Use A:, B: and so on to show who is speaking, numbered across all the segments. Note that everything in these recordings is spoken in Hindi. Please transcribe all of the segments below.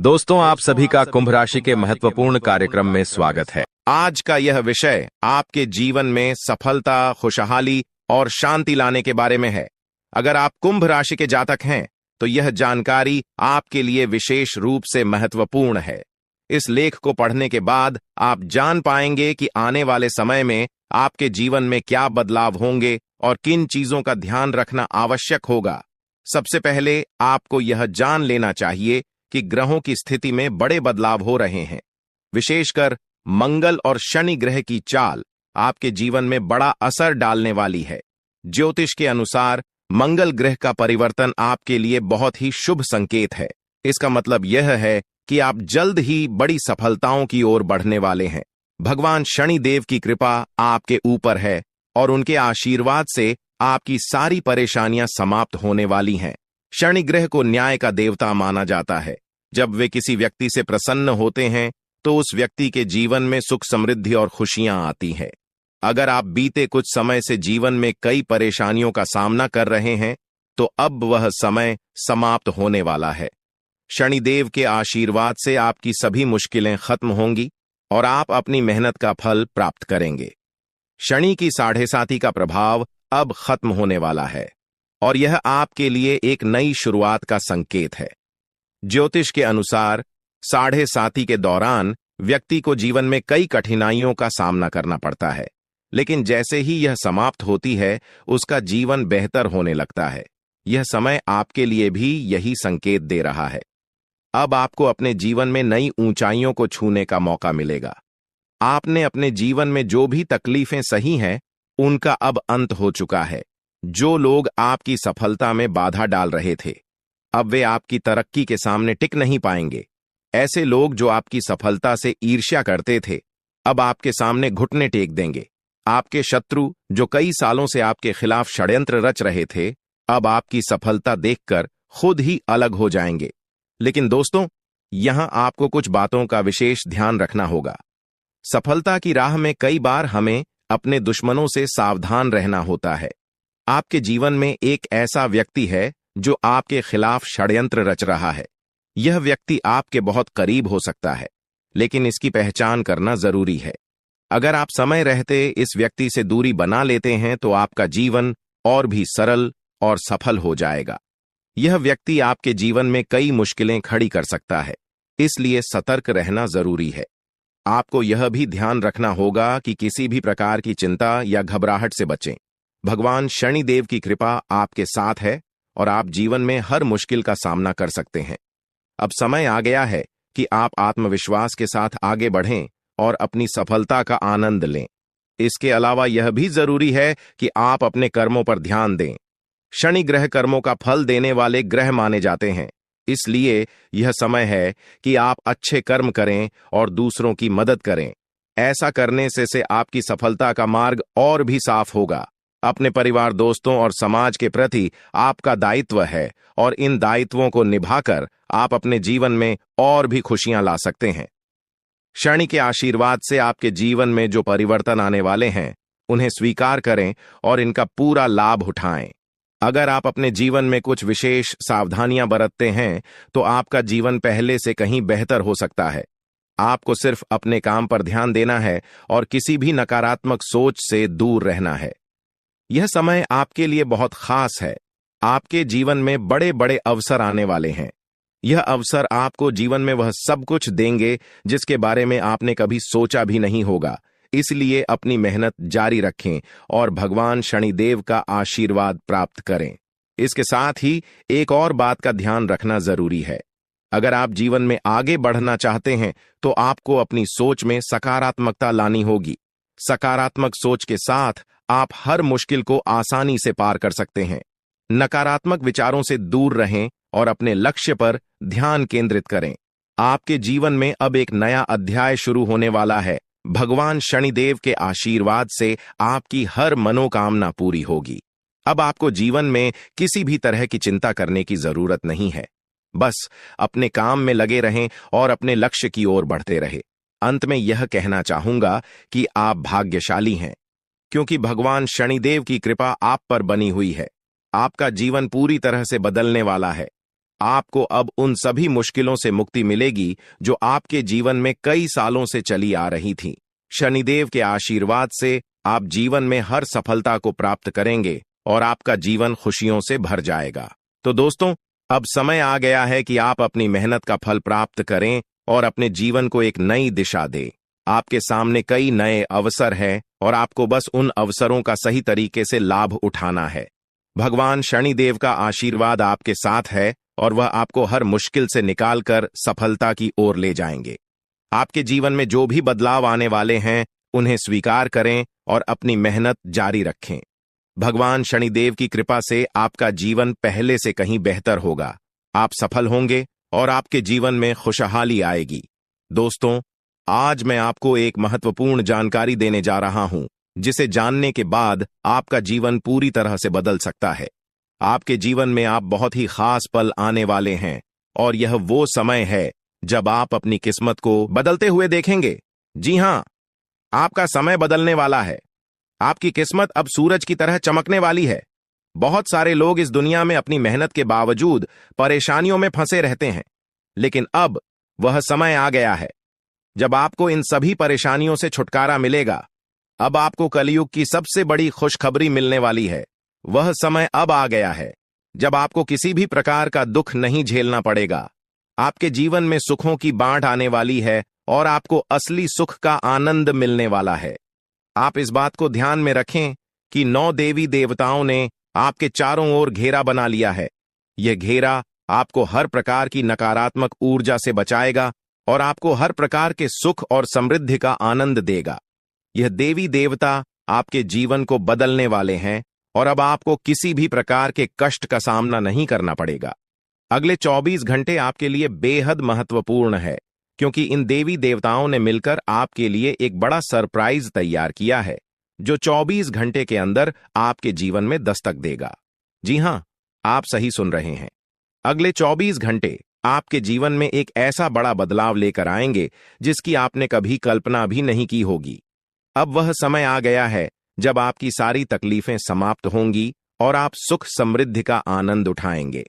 A: दोस्तों, आप सभी का कुंभ राशि के महत्वपूर्ण कार्यक्रम में स्वागत है। आज का यह विषय आपके जीवन में सफलता, खुशहाली और शांति लाने के बारे में है। अगर आप कुंभ राशि के जातक हैं तो यह जानकारी आपके लिए विशेष रूप से महत्वपूर्ण है। इस लेख को पढ़ने के बाद आप जान पाएंगे कि आने वाले समय में आपके जीवन में क्या बदलाव होंगे और किन चीजों का ध्यान रखना आवश्यक होगा। सबसे पहले आपको यह जान लेना चाहिए कि ग्रहों की स्थिति में बड़े बदलाव हो रहे हैं। विशेषकर मंगल और शनि ग्रह की चाल आपके जीवन में बड़ा असर डालने वाली है। ज्योतिष के अनुसार मंगल ग्रह का परिवर्तन आपके लिए बहुत ही शुभ संकेत है। इसका मतलब यह है कि आप जल्द ही बड़ी सफलताओं की ओर बढ़ने वाले हैं। भगवान शनि देव की कृपा आपके ऊपर है और उनके आशीर्वाद से आपकी सारी परेशानियां समाप्त होने वाली हैं। शनि ग्रह को न्याय का देवता माना जाता है। जब वे किसी व्यक्ति से प्रसन्न होते हैं तो उस व्यक्ति के जीवन में सुख, समृद्धि और खुशियां आती हैं। अगर आप बीते कुछ समय से जीवन में कई परेशानियों का सामना कर रहे हैं तो अब वह समय समाप्त होने वाला है। शनिदेव के आशीर्वाद से आपकी सभी मुश्किलें खत्म होंगी और आप अपनी मेहनत का फल प्राप्त करेंगे। शनि की 7.5 का प्रभाव अब खत्म होने वाला है और यह आपके लिए एक नई शुरुआत का संकेत है। ज्योतिष के अनुसार 7.5 के दौरान व्यक्ति को जीवन में कई कठिनाइयों का सामना करना पड़ता है, लेकिन जैसे ही यह समाप्त होती है उसका जीवन बेहतर होने लगता है। यह समय आपके लिए भी यही संकेत दे रहा है। अब आपको अपने जीवन में नई ऊंचाइयों को छूने का मौका मिलेगा। आपने अपने जीवन में जो भी तकलीफें सही हैं उनका अब अंत हो चुका है। जो लोग आपकी सफलता में बाधा डाल रहे थे अब वे आपकी तरक्की के सामने टिक नहीं पाएंगे। ऐसे लोग जो आपकी सफलता से ईर्ष्या करते थे अब आपके सामने घुटने टेक देंगे। आपके शत्रु जो कई सालों से आपके खिलाफ षड्यंत्र रच रहे थे अब आपकी सफलता देखकर खुद ही अलग हो जाएंगे। लेकिन दोस्तों, यहां आपको कुछ बातों का विशेष ध्यान रखना होगा। सफलता की राह में कई बार हमें अपने दुश्मनों से सावधान रहना होता है। आपके जीवन में एक ऐसा व्यक्ति है जो आपके खिलाफ षड्यंत्र रच रहा है। यह व्यक्ति आपके बहुत करीब हो सकता है, लेकिन इसकी पहचान करना जरूरी है। अगर आप समय रहते इस व्यक्ति से दूरी बना लेते हैं तो आपका जीवन और भी सरल और सफल हो जाएगा। यह व्यक्ति आपके जीवन में कई मुश्किलें खड़ी कर सकता है, इसलिए सतर्क रहना जरूरी है। आपको यह भी ध्यान रखना होगा कि किसी भी प्रकार की चिंता या घबराहट से बचें। भगवान शनि देव की कृपा आपके साथ है और आप जीवन में हर मुश्किल का सामना कर सकते हैं। अब समय आ गया है कि आप आत्मविश्वास के साथ आगे बढ़ें और अपनी सफलता का आनंद लें। इसके अलावा यह भी जरूरी है कि आप अपने कर्मों पर ध्यान दें। शनि ग्रह कर्मों का फल देने वाले ग्रह माने जाते हैं, इसलिए यह समय है कि आप अच्छे कर्म करें और दूसरों की मदद करें। ऐसा करने से आपकी सफलता का मार्ग और भी साफ होगा। अपने परिवार, दोस्तों और समाज के प्रति आपका दायित्व है और इन दायित्वों को निभाकर आप अपने जीवन में और भी खुशियां ला सकते हैं। शनि के आशीर्वाद से आपके जीवन में जो परिवर्तन आने वाले हैं उन्हें स्वीकार करें और इनका पूरा लाभ उठाएं। अगर आप अपने जीवन में कुछ विशेष सावधानियां बरतते हैं तो आपका जीवन पहले से कहीं बेहतर हो सकता है। आपको सिर्फ अपने काम पर ध्यान देना है और किसी भी नकारात्मक सोच से दूर रहना है। यह समय आपके लिए बहुत खास है। आपके जीवन में बड़े बड़े अवसर आने वाले हैं। यह अवसर आपको जीवन में वह सब कुछ देंगे जिसके बारे में आपने कभी सोचा भी नहीं होगा। इसलिए अपनी मेहनत जारी रखें और भगवान शनिदेव का आशीर्वाद प्राप्त करें। इसके साथ ही एक और बात का ध्यान रखना जरूरी है। अगर आप जीवन में आगे बढ़ना चाहते हैं तो आपको अपनी सोच में सकारात्मकता लानी होगी। सकारात्मक सोच के साथ आप हर मुश्किल को आसानी से पार कर सकते हैं। नकारात्मक विचारों से दूर रहें और अपने लक्ष्य पर ध्यान केंद्रित करें। आपके जीवन में अब एक नया अध्याय शुरू होने वाला है। भगवान शनिदेव के आशीर्वाद से आपकी हर मनोकामना पूरी होगी। अब आपको जीवन में किसी भी तरह की चिंता करने की जरूरत नहीं है। बस अपने काम में लगे रहें और अपने लक्ष्य की ओर बढ़ते रहें। अंत में यह कहना चाहूंगा कि आप भाग्यशाली हैं, क्योंकि भगवान शनिदेव की कृपा आप पर बनी हुई है। आपका जीवन पूरी तरह से बदलने वाला है। आपको अब उन सभी मुश्किलों से मुक्ति मिलेगी जो आपके जीवन में कई सालों से चली आ रही थीं। शनिदेव के आशीर्वाद से आप जीवन में हर सफलता को प्राप्त करेंगे और आपका जीवन खुशियों से भर जाएगा। तो दोस्तों, अब समय आ गया है कि आप अपनी मेहनत का फल प्राप्त करें और अपने जीवन को एक नई दिशा दें। आपके सामने कई नए अवसर हैं और आपको बस उन अवसरों का सही तरीके से लाभ उठाना है। भगवान शनिदेव का आशीर्वाद आपके साथ है और वह आपको हर मुश्किल से निकालकर सफलता की ओर ले जाएंगे। आपके जीवन में जो भी बदलाव आने वाले हैं, उन्हें स्वीकार करें और अपनी मेहनत जारी रखें। भगवान शनिदेव की कृपा से आपका जीवन पहले से कहीं बेहतर होगा। आप सफल होंगे और आपके जीवन में खुशहाली आएगी। दोस्तों, आज मैं आपको एक महत्वपूर्ण जानकारी देने जा रहा हूं, जिसे जानने के बाद आपका जीवन पूरी तरह से बदल सकता है। आपके जीवन में आप बहुत ही खास पल आने वाले हैं और यह वो समय है जब आप अपनी किस्मत को बदलते हुए देखेंगे। जी हां, आपका समय बदलने वाला है। आपकी किस्मत अब सूरज की तरह चमकने वाली है। बहुत सारे लोग इस दुनिया में अपनी मेहनत के बावजूद परेशानियों में फंसे रहते हैं, लेकिन अब वह समय आ गया है जब आपको इन सभी परेशानियों से छुटकारा मिलेगा। अब आपको कलयुग की सबसे बड़ी खुशखबरी मिलने वाली है। वह समय अब आ गया है जब आपको किसी भी प्रकार का दुख नहीं झेलना पड़ेगा। आपके जीवन में सुखों की बाढ़ आने वाली है और आपको असली सुख का आनंद मिलने वाला है। आप इस बात को ध्यान में रखें कि 9 देवी देवताओं ने आपके चारों ओर घेरा बना लिया है। यह घेरा आपको हर प्रकार की नकारात्मक ऊर्जा से बचाएगा और आपको हर प्रकार के सुख और समृद्धि का आनंद देगा। यह देवी देवता आपके जीवन को बदलने वाले हैं और अब आपको किसी भी प्रकार के कष्ट का सामना नहीं करना पड़ेगा। अगले 24 घंटे आपके लिए बेहद महत्वपूर्ण है, क्योंकि इन देवी देवताओं ने मिलकर आपके लिए एक बड़ा सरप्राइज तैयार किया है, जो 24 घंटे के अंदर आपके जीवन में दस्तक देगा। जी हां, आप सही सुन रहे हैं। अगले 24 घंटे आपके जीवन में एक ऐसा बड़ा बदलाव लेकर आएंगे जिसकी आपने कभी कल्पना भी नहीं की होगी। अब वह समय आ गया है जब आपकी सारी तकलीफें समाप्त होंगी और आप सुख समृद्धि का आनंद उठाएंगे।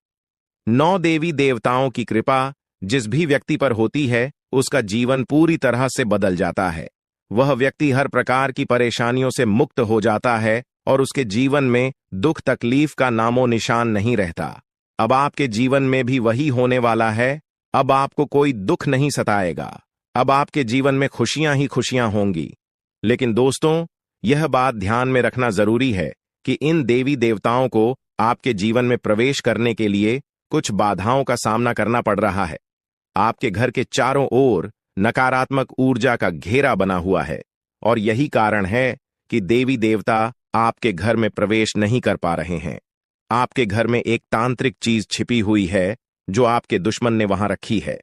A: 9 देवी देवताओं की कृपा जिस भी व्यक्ति पर होती है, उसका जीवन पूरी तरह से बदल जाता है। वह व्यक्ति हर प्रकार की परेशानियों से मुक्त हो जाता है और उसके जीवन में दुख तकलीफ का नामो निशान नहीं रहता। अब आपके जीवन में भी वही होने वाला है। अब आपको कोई दुख नहीं सताएगा। अब आपके जीवन में खुशियां ही खुशियां होंगी। लेकिन दोस्तों, यह बात ध्यान में रखना जरूरी है कि इन देवी देवताओं को आपके जीवन में प्रवेश करने के लिए कुछ बाधाओं का सामना करना पड़ रहा है। आपके घर के चारों ओर नकारात्मक ऊर्जा का घेरा बना हुआ है और यही कारण है कि देवी देवता आपके घर में प्रवेश नहीं कर पा रहे हैं। आपके घर में एक तांत्रिक चीज छिपी हुई है जो आपके दुश्मन ने वहां रखी है।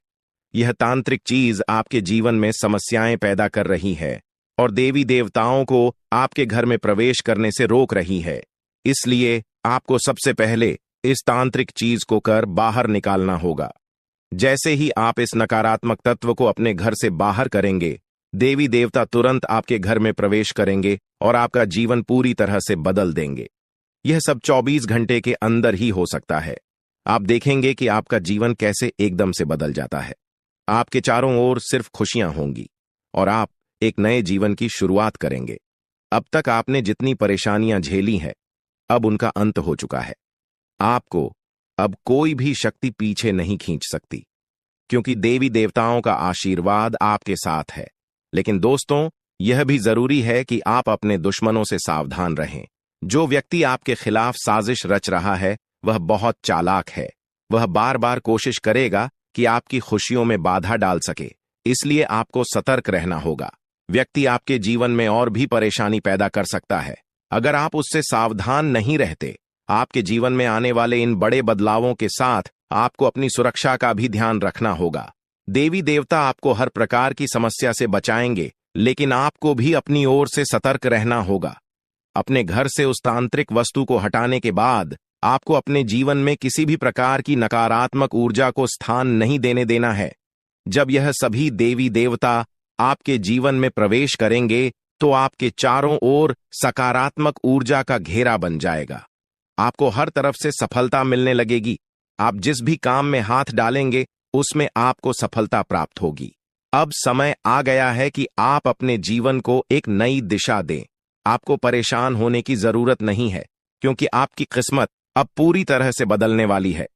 A: यह तांत्रिक चीज आपके जीवन में समस्याएं पैदा कर रही है और देवी देवताओं को आपके घर में प्रवेश करने से रोक रही है। इसलिए आपको सबसे पहले इस तांत्रिक चीज को कर बाहर निकालना होगा। जैसे ही आप इस नकारात्मक तत्व को अपने घर से बाहर करेंगे, देवी देवता तुरंत आपके घर में प्रवेश करेंगे और आपका जीवन पूरी तरह से बदल देंगे। यह सब 24 घंटे के अंदर ही हो सकता है। आप देखेंगे कि आपका जीवन कैसे एकदम से बदल जाता है। आपके चारों ओर सिर्फ खुशियां होंगी और आप एक नए जीवन की शुरुआत करेंगे। अब तक आपने जितनी परेशानियां झेली हैं, अब उनका अंत हो चुका है। आपको अब कोई भी शक्ति पीछे नहीं खींच सकती, क्योंकि देवी देवताओं का आशीर्वाद आपके साथ है। लेकिन दोस्तों, यह भी जरूरी है कि आप अपने दुश्मनों से सावधान रहें। जो व्यक्ति आपके खिलाफ साजिश रच रहा है, वह बहुत चालाक है। वह बार बार कोशिश करेगा कि आपकी खुशियों में बाधा डाल सके। इसलिए आपको सतर्क रहना होगा। व्यक्ति आपके जीवन में और भी परेशानी पैदा कर सकता है। अगर आप उससे सावधान नहीं रहते, आपके जीवन में आने वाले इन बड़े बदलावों के साथ आपको अपनी सुरक्षा का भी ध्यान रखना होगा। देवी देवता आपको हर प्रकार की समस्या से बचाएंगे, लेकिन आपको भी अपनी ओर से सतर्क रहना होगा। अपने घर से उस तांत्रिक वस्तु को हटाने के बाद आपको अपने जीवन में किसी भी प्रकार की नकारात्मक ऊर्जा को स्थान नहीं देने देना है। जब यह सभी देवी देवता आपके जीवन में प्रवेश करेंगे, तो आपके चारों ओर सकारात्मक ऊर्जा का घेरा बन जाएगा। आपको हर तरफ से सफलता मिलने लगेगी आप जिस भी काम में हाथ डालेंगे उसमें आपको सफलता प्राप्त होगी। अब समय आ गया है कि आप अपने जीवन को एक नई दिशा दें। आपको परेशान होने की जरूरत नहीं है, क्योंकि आपकी किस्मत अब पूरी तरह से बदलने वाली है।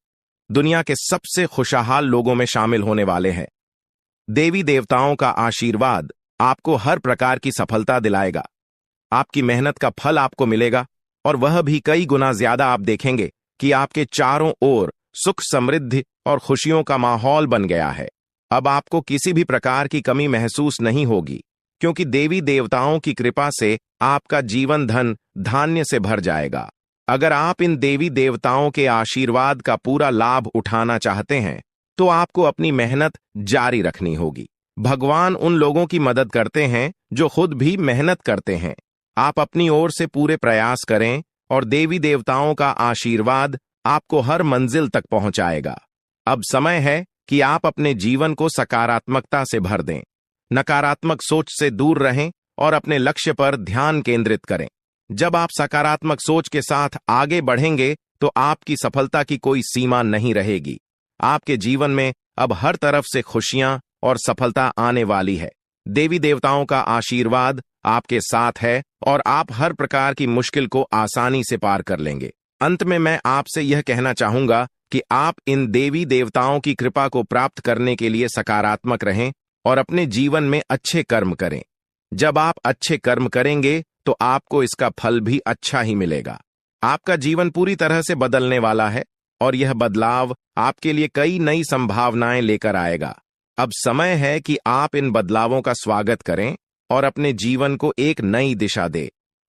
A: दुनिया के सबसे खुशहाल लोगों में शामिल होने वाले हैं। देवी देवताओं का आशीर्वाद आपको हर प्रकार की सफलता दिलाएगा। आपकी मेहनत का फल आपको मिलेगा, और वह भी कई गुना ज्यादा। आप देखेंगे कि आपके चारों ओर सुख, समृद्धि और खुशियों का माहौल बन गया है। अब आपको किसी भी प्रकार की कमी महसूस नहीं होगी, क्योंकि देवी देवताओं की कृपा से आपका जीवन धन धान्य से भर जाएगा। अगर आप इन देवी देवताओं के आशीर्वाद का पूरा लाभ उठाना चाहते हैं, तो आपको अपनी मेहनत जारी रखनी होगी। भगवान उन लोगों की मदद करते हैं जो खुद भी मेहनत करते हैं। आप अपनी ओर से पूरे प्रयास करें और देवी देवताओं का आशीर्वाद आपको हर मंजिल तक पहुंचाएगा। अब समय है कि आप अपने जीवन को सकारात्मकता से भर दें। नकारात्मक सोच से दूर रहें और अपने लक्ष्य पर ध्यान केंद्रित करें। जब आप सकारात्मक सोच के साथ आगे बढ़ेंगे तो आपकी सफलता की कोई सीमा नहीं रहेगी। आपके जीवन में अब हर तरफ से खुशियां और सफलता आने वाली है। देवी देवताओं का आशीर्वाद आपके साथ है और आप हर प्रकार की मुश्किल को आसानी से पार कर लेंगे। अंत में मैं आपसे यह कहना चाहूंगा कि आप इन देवी देवताओं की कृपा को प्राप्त करने के लिए सकारात्मक रहें और अपने जीवन में अच्छे कर्म करें। जब आप अच्छे कर्म करेंगे तो आपको इसका फल भी अच्छा ही मिलेगा। आपका जीवन पूरी तरह से बदलने वाला है और यह बदलाव आपके लिए कई नई संभावनाएं लेकर आएगा। अब समय है कि आप इन बदलावों का स्वागत करें और अपने जीवन को एक नई दिशा दें।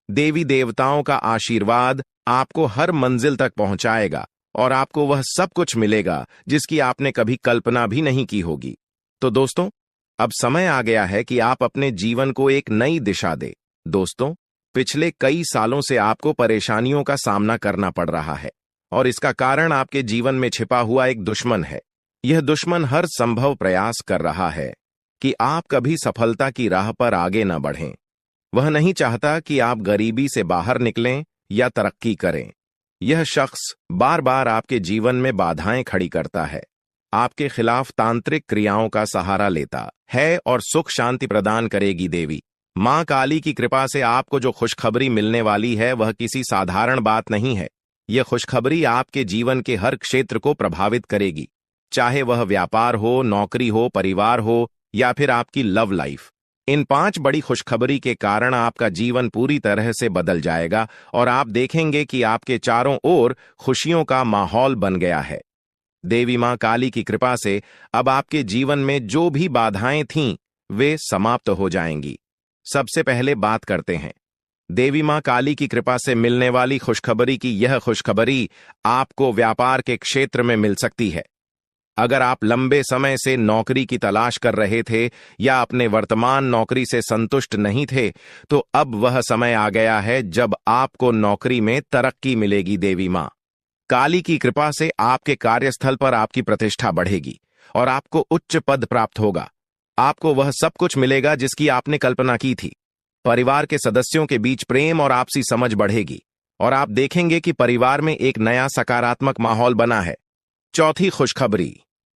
A: देवी देवताओं का आशीर्वाद आपको हर मंजिल तक पहुंचाएगा और आपको वह सब कुछ मिलेगा जिसकी आपने कभी कल्पना भी नहीं की होगी। तो दोस्तों, अब समय आ गया है कि आप अपने जीवन को एक नई दिशा दें। दोस्तों, पिछले कई सालों से आपको परेशानियों का सामना करना पड़ रहा है और इसका कारण आपके जीवन में छिपा हुआ एक दुश्मन है। यह दुश्मन हर संभव प्रयास कर रहा है कि आप कभी सफलता की राह पर आगे न बढ़ें। वह नहीं चाहता कि आप गरीबी से बाहर निकलें या तरक्की करें। यह शख्स बार बार आपके जीवन में बाधाएं खड़ी करता है, आपके खिलाफ तांत्रिक क्रियाओं का सहारा लेता है और सुख शांति प्रदान करेगी देवी मां काली की कृपा से आपको जो खुशखबरी मिलने वाली है वह किसी साधारण बात नहीं है। यह खुशखबरी आपके जीवन के हर क्षेत्र को प्रभावित करेगी, चाहे वह व्यापार हो, नौकरी हो, परिवार हो या फिर आपकी लव लाइफ। इन 5 बड़ी खुशखबरी के कारण आपका जीवन पूरी तरह से बदल जाएगा और आप देखेंगे कि आपके चारों ओर खुशियों का माहौल बन गया है। देवी मां काली की कृपा से अब आपके जीवन में जो भी बाधाएं थीं वे समाप्त हो जाएंगी। सबसे पहले बात करते हैं देवी मां काली की कृपा से मिलने वाली खुशखबरी की। यह खुशखबरी आपको व्यापार के क्षेत्र में मिल सकती है। अगर आप लंबे समय से नौकरी की तलाश कर रहे थे या अपने वर्तमान नौकरी से संतुष्ट नहीं थे, तो अब वह समय आ गया है जब आपको नौकरी में तरक्की मिलेगी। देवी मां काली की कृपा से आपके कार्यस्थल पर आपकी प्रतिष्ठा बढ़ेगी और आपको उच्च पद प्राप्त होगा। आपको वह सब कुछ मिलेगा जिसकी आपने कल्पना की थी। परिवार के सदस्यों के बीच प्रेम और आपसी समझ बढ़ेगी और आप देखेंगे कि परिवार में एक नया सकारात्मक माहौल बना है। चौथी खुशखबरी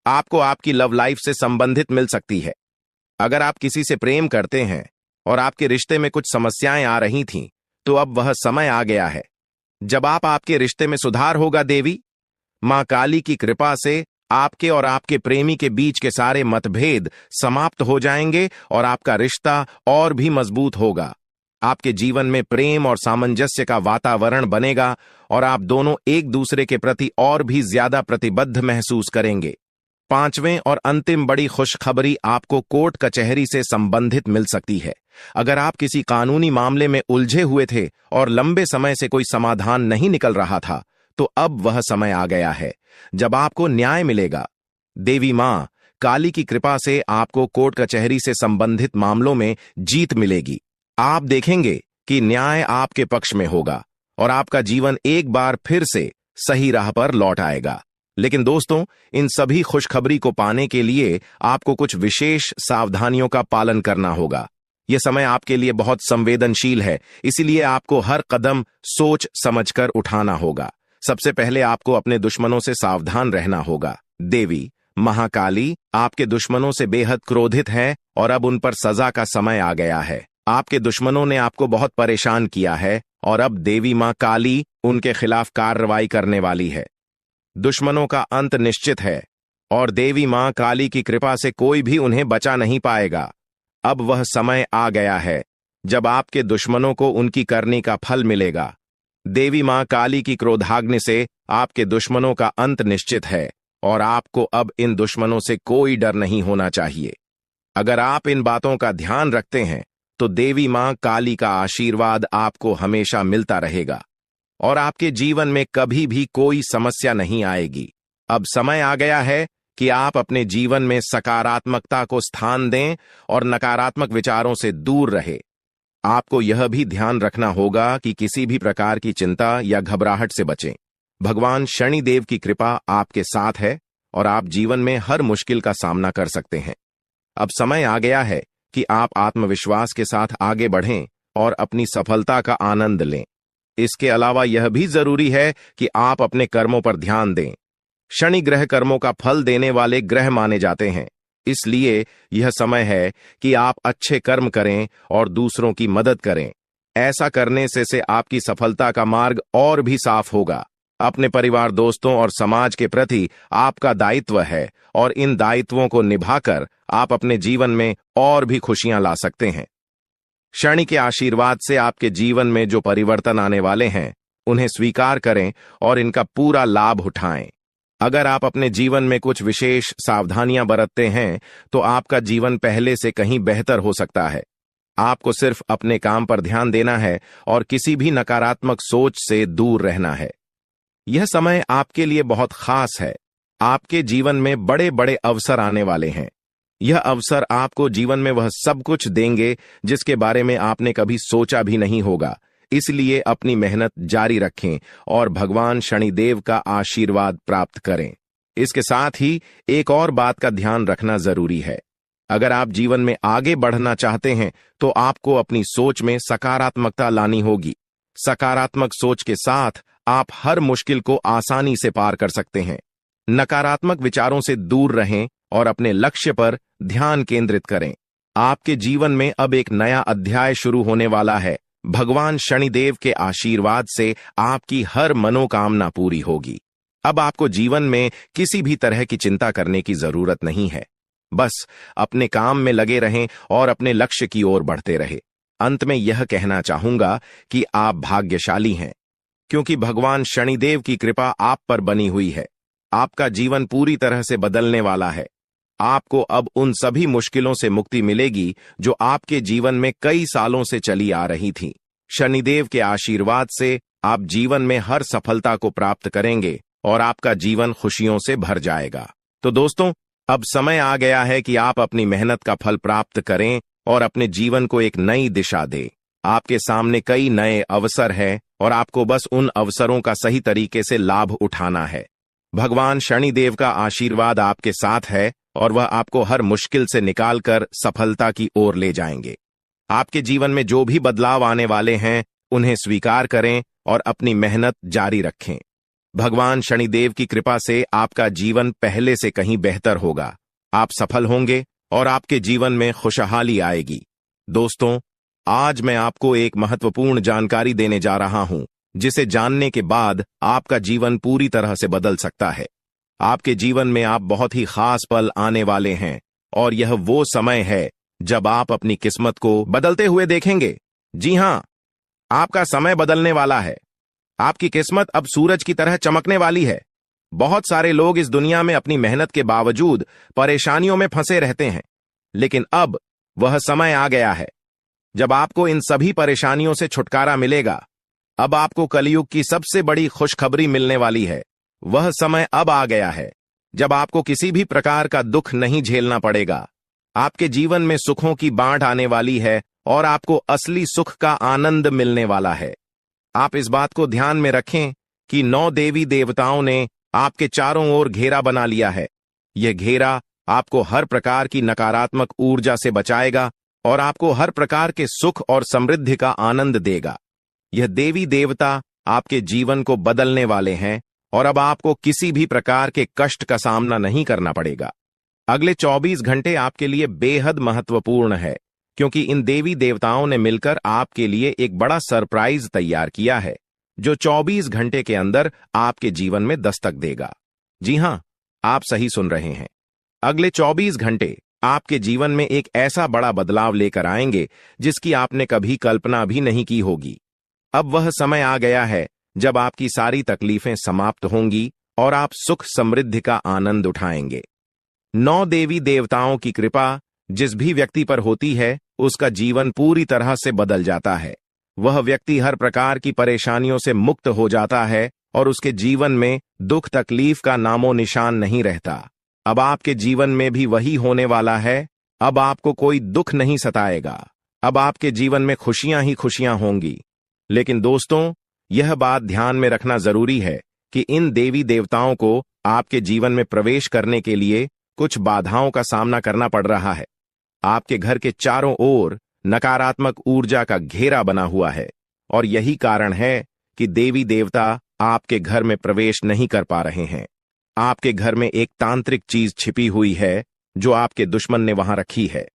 A: आपको आपकी लव लाइफ से संबंधित मिल सकती है। अगर आप किसी से प्रेम करते हैं और आपके रिश्ते में कुछ समस्याएं आ रही थीं, तो अब वह समय आ गया है जब आपके रिश्ते में सुधार होगा। देवी मां काली की कृपा से आपके और आपके प्रेमी के बीच के सारे मतभेद समाप्त हो जाएंगे और आपका रिश्ता और भी मजबूत होगा। आपके जीवन में प्रेम और सामंजस्य का वातावरण बनेगा और आप दोनों एक दूसरे के प्रति और भी ज्यादा प्रतिबद्ध महसूस करेंगे। 5वें और अंतिम बड़ी खुशखबरी आपको कोर्ट कचहरी से संबंधित मिल सकती है। अगर आप किसी कानूनी मामले में उलझे हुए थे और लंबे समय से कोई समाधान नहीं निकल रहा था, तो अब वह समय आ गया है जब आपको न्याय मिलेगा। देवी मां काली की कृपा से आपको कोर्ट कचहरी से संबंधित मामलों में जीत मिलेगी। आप देखेंगे कि न्याय आपके पक्ष में होगा और आपका जीवन एक बार फिर से सही राह पर लौट आएगा। लेकिन दोस्तों, इन सभी खुशखबरी को पाने के लिए आपको कुछ विशेष सावधानियों का पालन करना होगा। यह समय आपके लिए बहुत संवेदनशील है, इसलिए आपको हर कदम सोच समझकर उठाना होगा। सबसे पहले आपको अपने दुश्मनों से सावधान रहना होगा। देवी महाकाली आपके दुश्मनों से बेहद क्रोधित है और अब उन पर सजा का समय आ गया है। आपके दुश्मनों ने आपको बहुत परेशान किया है और अब देवी मां काली उनके खिलाफ कार्रवाई करने वाली है। दुश्मनों का अंत निश्चित है और देवी मां काली की कृपा से कोई भी उन्हें बचा नहीं पाएगा। अब वह समय आ गया है जब आपके दुश्मनों को उनकी करनी का फल मिलेगा। देवी मां काली की क्रोधाग्नि से आपके दुश्मनों का अंत निश्चित है और आपको अब इन दुश्मनों से कोई डर नहीं होना चाहिए। अगर आप इन बातों का ध्यान रखते हैं तो देवी मां काली का आशीर्वाद आपको हमेशा मिलता रहेगा और आपके जीवन में कभी भी कोई समस्या नहीं आएगी। अब समय आ गया है कि आप अपने जीवन में सकारात्मकता को स्थान दें और नकारात्मक विचारों से दूर रहे। आपको यह भी ध्यान रखना होगा कि किसी भी प्रकार की चिंता या घबराहट से बचें। भगवान शनिदेव की कृपा आपके साथ है और आप जीवन में हर मुश्किल का सामना कर सकते हैं। अब समय आ गया है कि आप आत्मविश्वास के साथ आगे बढ़ें और अपनी सफलता का आनंद लें। इसके अलावा यह भी जरूरी है कि आप अपने कर्मों पर ध्यान दें। शनि ग्रह कर्मों का फल देने वाले ग्रह माने जाते हैं, इसलिए यह समय है कि आप अच्छे कर्म करें और दूसरों की मदद करें। ऐसा करने से आपकी सफलता का मार्ग और भी साफ होगा। अपने परिवार, दोस्तों और समाज के प्रति आपका दायित्व है और इन दायित्वों को निभाकर आप अपने जीवन में और भी खुशियां ला सकते हैं। शनि के आशीर्वाद से आपके जीवन में जो परिवर्तन आने वाले हैं उन्हें स्वीकार करें और इनका पूरा लाभ उठाएं। अगर आप अपने जीवन में कुछ विशेष सावधानियां बरतते हैं तो आपका जीवन पहले से कहीं बेहतर हो सकता है। आपको सिर्फ अपने काम पर ध्यान देना है और किसी भी नकारात्मक सोच से दूर रहना है। यह समय आपके लिए बहुत खास है। आपके जीवन में बड़े बड़े अवसर आने वाले हैं। यह अवसर आपको जीवन में वह सब कुछ देंगे जिसके बारे में आपने कभी सोचा भी नहीं होगा। इसलिए अपनी मेहनत जारी रखें और भगवान शनिदेव का आशीर्वाद प्राप्त करें। इसके साथ ही एक और बात का ध्यान रखना जरूरी है। अगर आप जीवन में आगे बढ़ना चाहते हैं तो आपको अपनी सोच में सकारात्मकता लानी होगी। सकारात्मक सोच के साथ आप हर मुश्किल को आसानी से पार कर सकते हैं। नकारात्मक विचारों से दूर रहें और अपने लक्ष्य पर ध्यान केंद्रित करें। आपके जीवन में अब एक नया अध्याय शुरू होने वाला है। भगवान शनिदेव के आशीर्वाद से आपकी हर मनोकामना पूरी होगी। अब आपको जीवन में किसी भी तरह की चिंता करने की जरूरत नहीं है। बस अपने काम में लगे रहें और अपने लक्ष्य की ओर बढ़ते रहें। अंत में यह कहना चाहूंगा कि आप भाग्यशाली हैं, क्योंकि भगवान शनिदेव की कृपा आप पर बनी हुई है। आपका जीवन पूरी तरह से बदलने वाला है। आपको अब उन सभी मुश्किलों से मुक्ति मिलेगी जो आपके जीवन में कई सालों से चली आ रही थी। शनिदेव के आशीर्वाद से आप जीवन में हर सफलता को प्राप्त करेंगे और आपका जीवन खुशियों से भर जाएगा। तो दोस्तों, अब समय आ गया है कि आप अपनी मेहनत का फल प्राप्त करें और अपने जीवन को एक नई दिशा दें। आपके सामने कई नए अवसर हैं और आपको बस उन अवसरों का सही तरीके से लाभ उठाना है। भगवान शनिदेव का आशीर्वाद आपके साथ है और वह आपको हर मुश्किल से निकालकर सफलता की ओर ले जाएंगे। आपके जीवन में जो भी बदलाव आने वाले हैं उन्हें स्वीकार करें और अपनी मेहनत जारी रखें। भगवान शनिदेव की कृपा से आपका जीवन पहले से कहीं बेहतर होगा। आप सफल होंगे और आपके जीवन में खुशहाली आएगी। दोस्तों, आज मैं आपको एक महत्वपूर्ण जानकारी देने जा रहा हूं, जिसे जानने के बाद आपका जीवन पूरी तरह से बदल सकता है। आपके जीवन में आप बहुत ही खास पल आने वाले हैं और यह वो समय है जब आप अपनी किस्मत को बदलते हुए देखेंगे। जी हां, आपका समय बदलने वाला है। आपकी किस्मत अब सूरज की तरह चमकने वाली है। बहुत सारे लोग इस दुनिया में अपनी मेहनत के बावजूद परेशानियों में फंसे रहते हैं, लेकिन अब वह समय आ गया है जब आपको इन सभी परेशानियों से छुटकारा मिलेगा। अब आपको कलयुग की सबसे बड़ी खुशखबरी मिलने वाली है। वह समय अब आ गया है जब आपको किसी भी प्रकार का दुख नहीं झेलना पड़ेगा। आपके जीवन में सुखों की बाढ़ आने वाली है और आपको असली सुख का आनंद मिलने वाला है। आप इस बात को ध्यान में रखें कि 9 देवी देवताओं ने आपके चारों ओर घेरा बना लिया है। यह घेरा आपको हर प्रकार की नकारात्मक ऊर्जा से बचाएगा और आपको हर प्रकार के सुख और समृद्धि का आनंद देगा। यह देवी देवता आपके जीवन को बदलने वाले हैं और अब आपको किसी भी प्रकार के कष्ट का सामना नहीं करना पड़ेगा। अगले 24 घंटे आपके लिए बेहद महत्वपूर्ण है, क्योंकि इन देवी देवताओं ने मिलकर आपके लिए एक बड़ा सरप्राइज तैयार किया है, जो 24 घंटे के अंदर आपके जीवन में दस्तक देगा। जी हां, आप सही सुन रहे हैं। अगले 24 घंटे आपके जीवन में एक ऐसा बड़ा बदलाव लेकर आएंगे जिसकी आपने कभी कल्पना भी नहीं की होगी। अब वह समय आ गया है जब आपकी सारी तकलीफें समाप्त होंगी और आप सुख समृद्धि का आनंद उठाएंगे। 9 देवी देवताओं की कृपा जिस भी व्यक्ति पर होती है, उसका जीवन पूरी तरह से बदल जाता है। वह व्यक्ति हर प्रकार की परेशानियों से मुक्त हो जाता है और उसके जीवन में दुख तकलीफ का नामो निशान नहीं रहता। अब आपके जीवन में भी वही होने वाला है। अब आपको कोई दुख नहीं सताएगा। अब आपके जीवन में खुशियां ही खुशियां होंगी। लेकिन दोस्तों, यह बात ध्यान में रखना जरूरी है कि इन देवी देवताओं को आपके जीवन में प्रवेश करने के लिए कुछ बाधाओं का सामना करना पड़ रहा है। आपके घर के चारों ओर नकारात्मक ऊर्जा का घेरा बना हुआ है और यही कारण है कि देवी देवता आपके घर में प्रवेश नहीं कर पा रहे हैं। आपके घर में एक तांत्रिक चीज छिपी हुई है जो आपके दुश्मन ने वहां रखी है।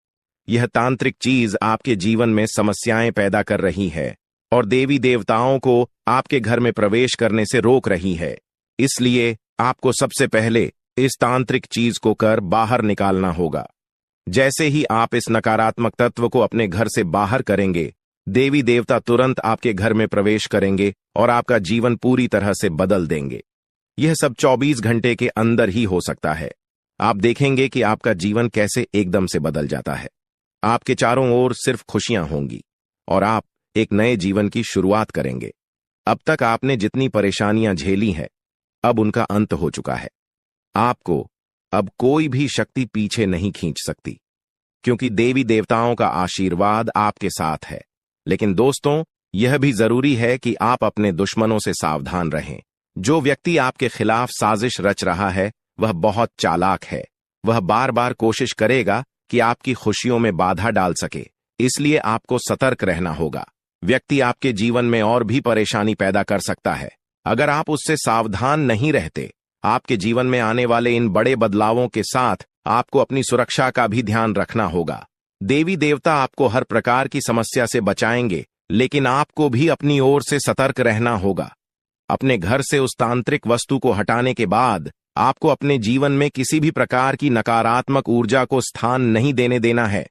A: यह तांत्रिक चीज आपके जीवन में समस्याएं पैदा कर रही है और देवी देवताओं को आपके घर में प्रवेश करने से रोक रही है। इसलिए आपको सबसे पहले इस तांत्रिक चीज को कर बाहर निकालना होगा। जैसे ही आप इस नकारात्मक तत्व को अपने घर से बाहर करेंगे, देवी देवता तुरंत आपके घर में प्रवेश करेंगे और आपका जीवन पूरी तरह से बदल देंगे। यह सब 24 घंटे के अंदर ही हो सकता है। आप देखेंगे कि आपका जीवन कैसे एकदम से बदल जाता है। आपके चारों ओर सिर्फ खुशियां होंगी और आप एक नए जीवन की शुरुआत करेंगे। अब तक आपने जितनी परेशानियां झेली हैं, अब उनका अंत हो चुका है। आपको अब कोई भी शक्ति पीछे नहीं खींच सकती, क्योंकि देवी देवताओं का आशीर्वाद आपके साथ है। लेकिन दोस्तों, यह भी जरूरी है कि आप अपने दुश्मनों से सावधान रहें। जो व्यक्ति आपके खिलाफ साजिश रच रहा है, वह बहुत चालाक है। वह बार बार कोशिश करेगा कि आपकी खुशियों में बाधा डाल सके, इसलिए आपको सतर्क रहना होगा। व्यक्ति आपके जीवन में और भी परेशानी पैदा कर सकता है। अगर आप उससे सावधान नहीं रहते, आपके जीवन में आने वाले इन बड़े बदलावों के साथ आपको अपनी सुरक्षा का भी ध्यान रखना होगा। देवी देवता आपको हर प्रकार की समस्या से बचाएंगे, लेकिन आपको भी अपनी ओर से सतर्क रहना होगा। अपने घर से उस तांत्रिक वस्तु को हटाने के बाद आपको अपने जीवन में किसी भी प्रकार की नकारात्मक ऊर्जा को स्थान नहीं देने देना है।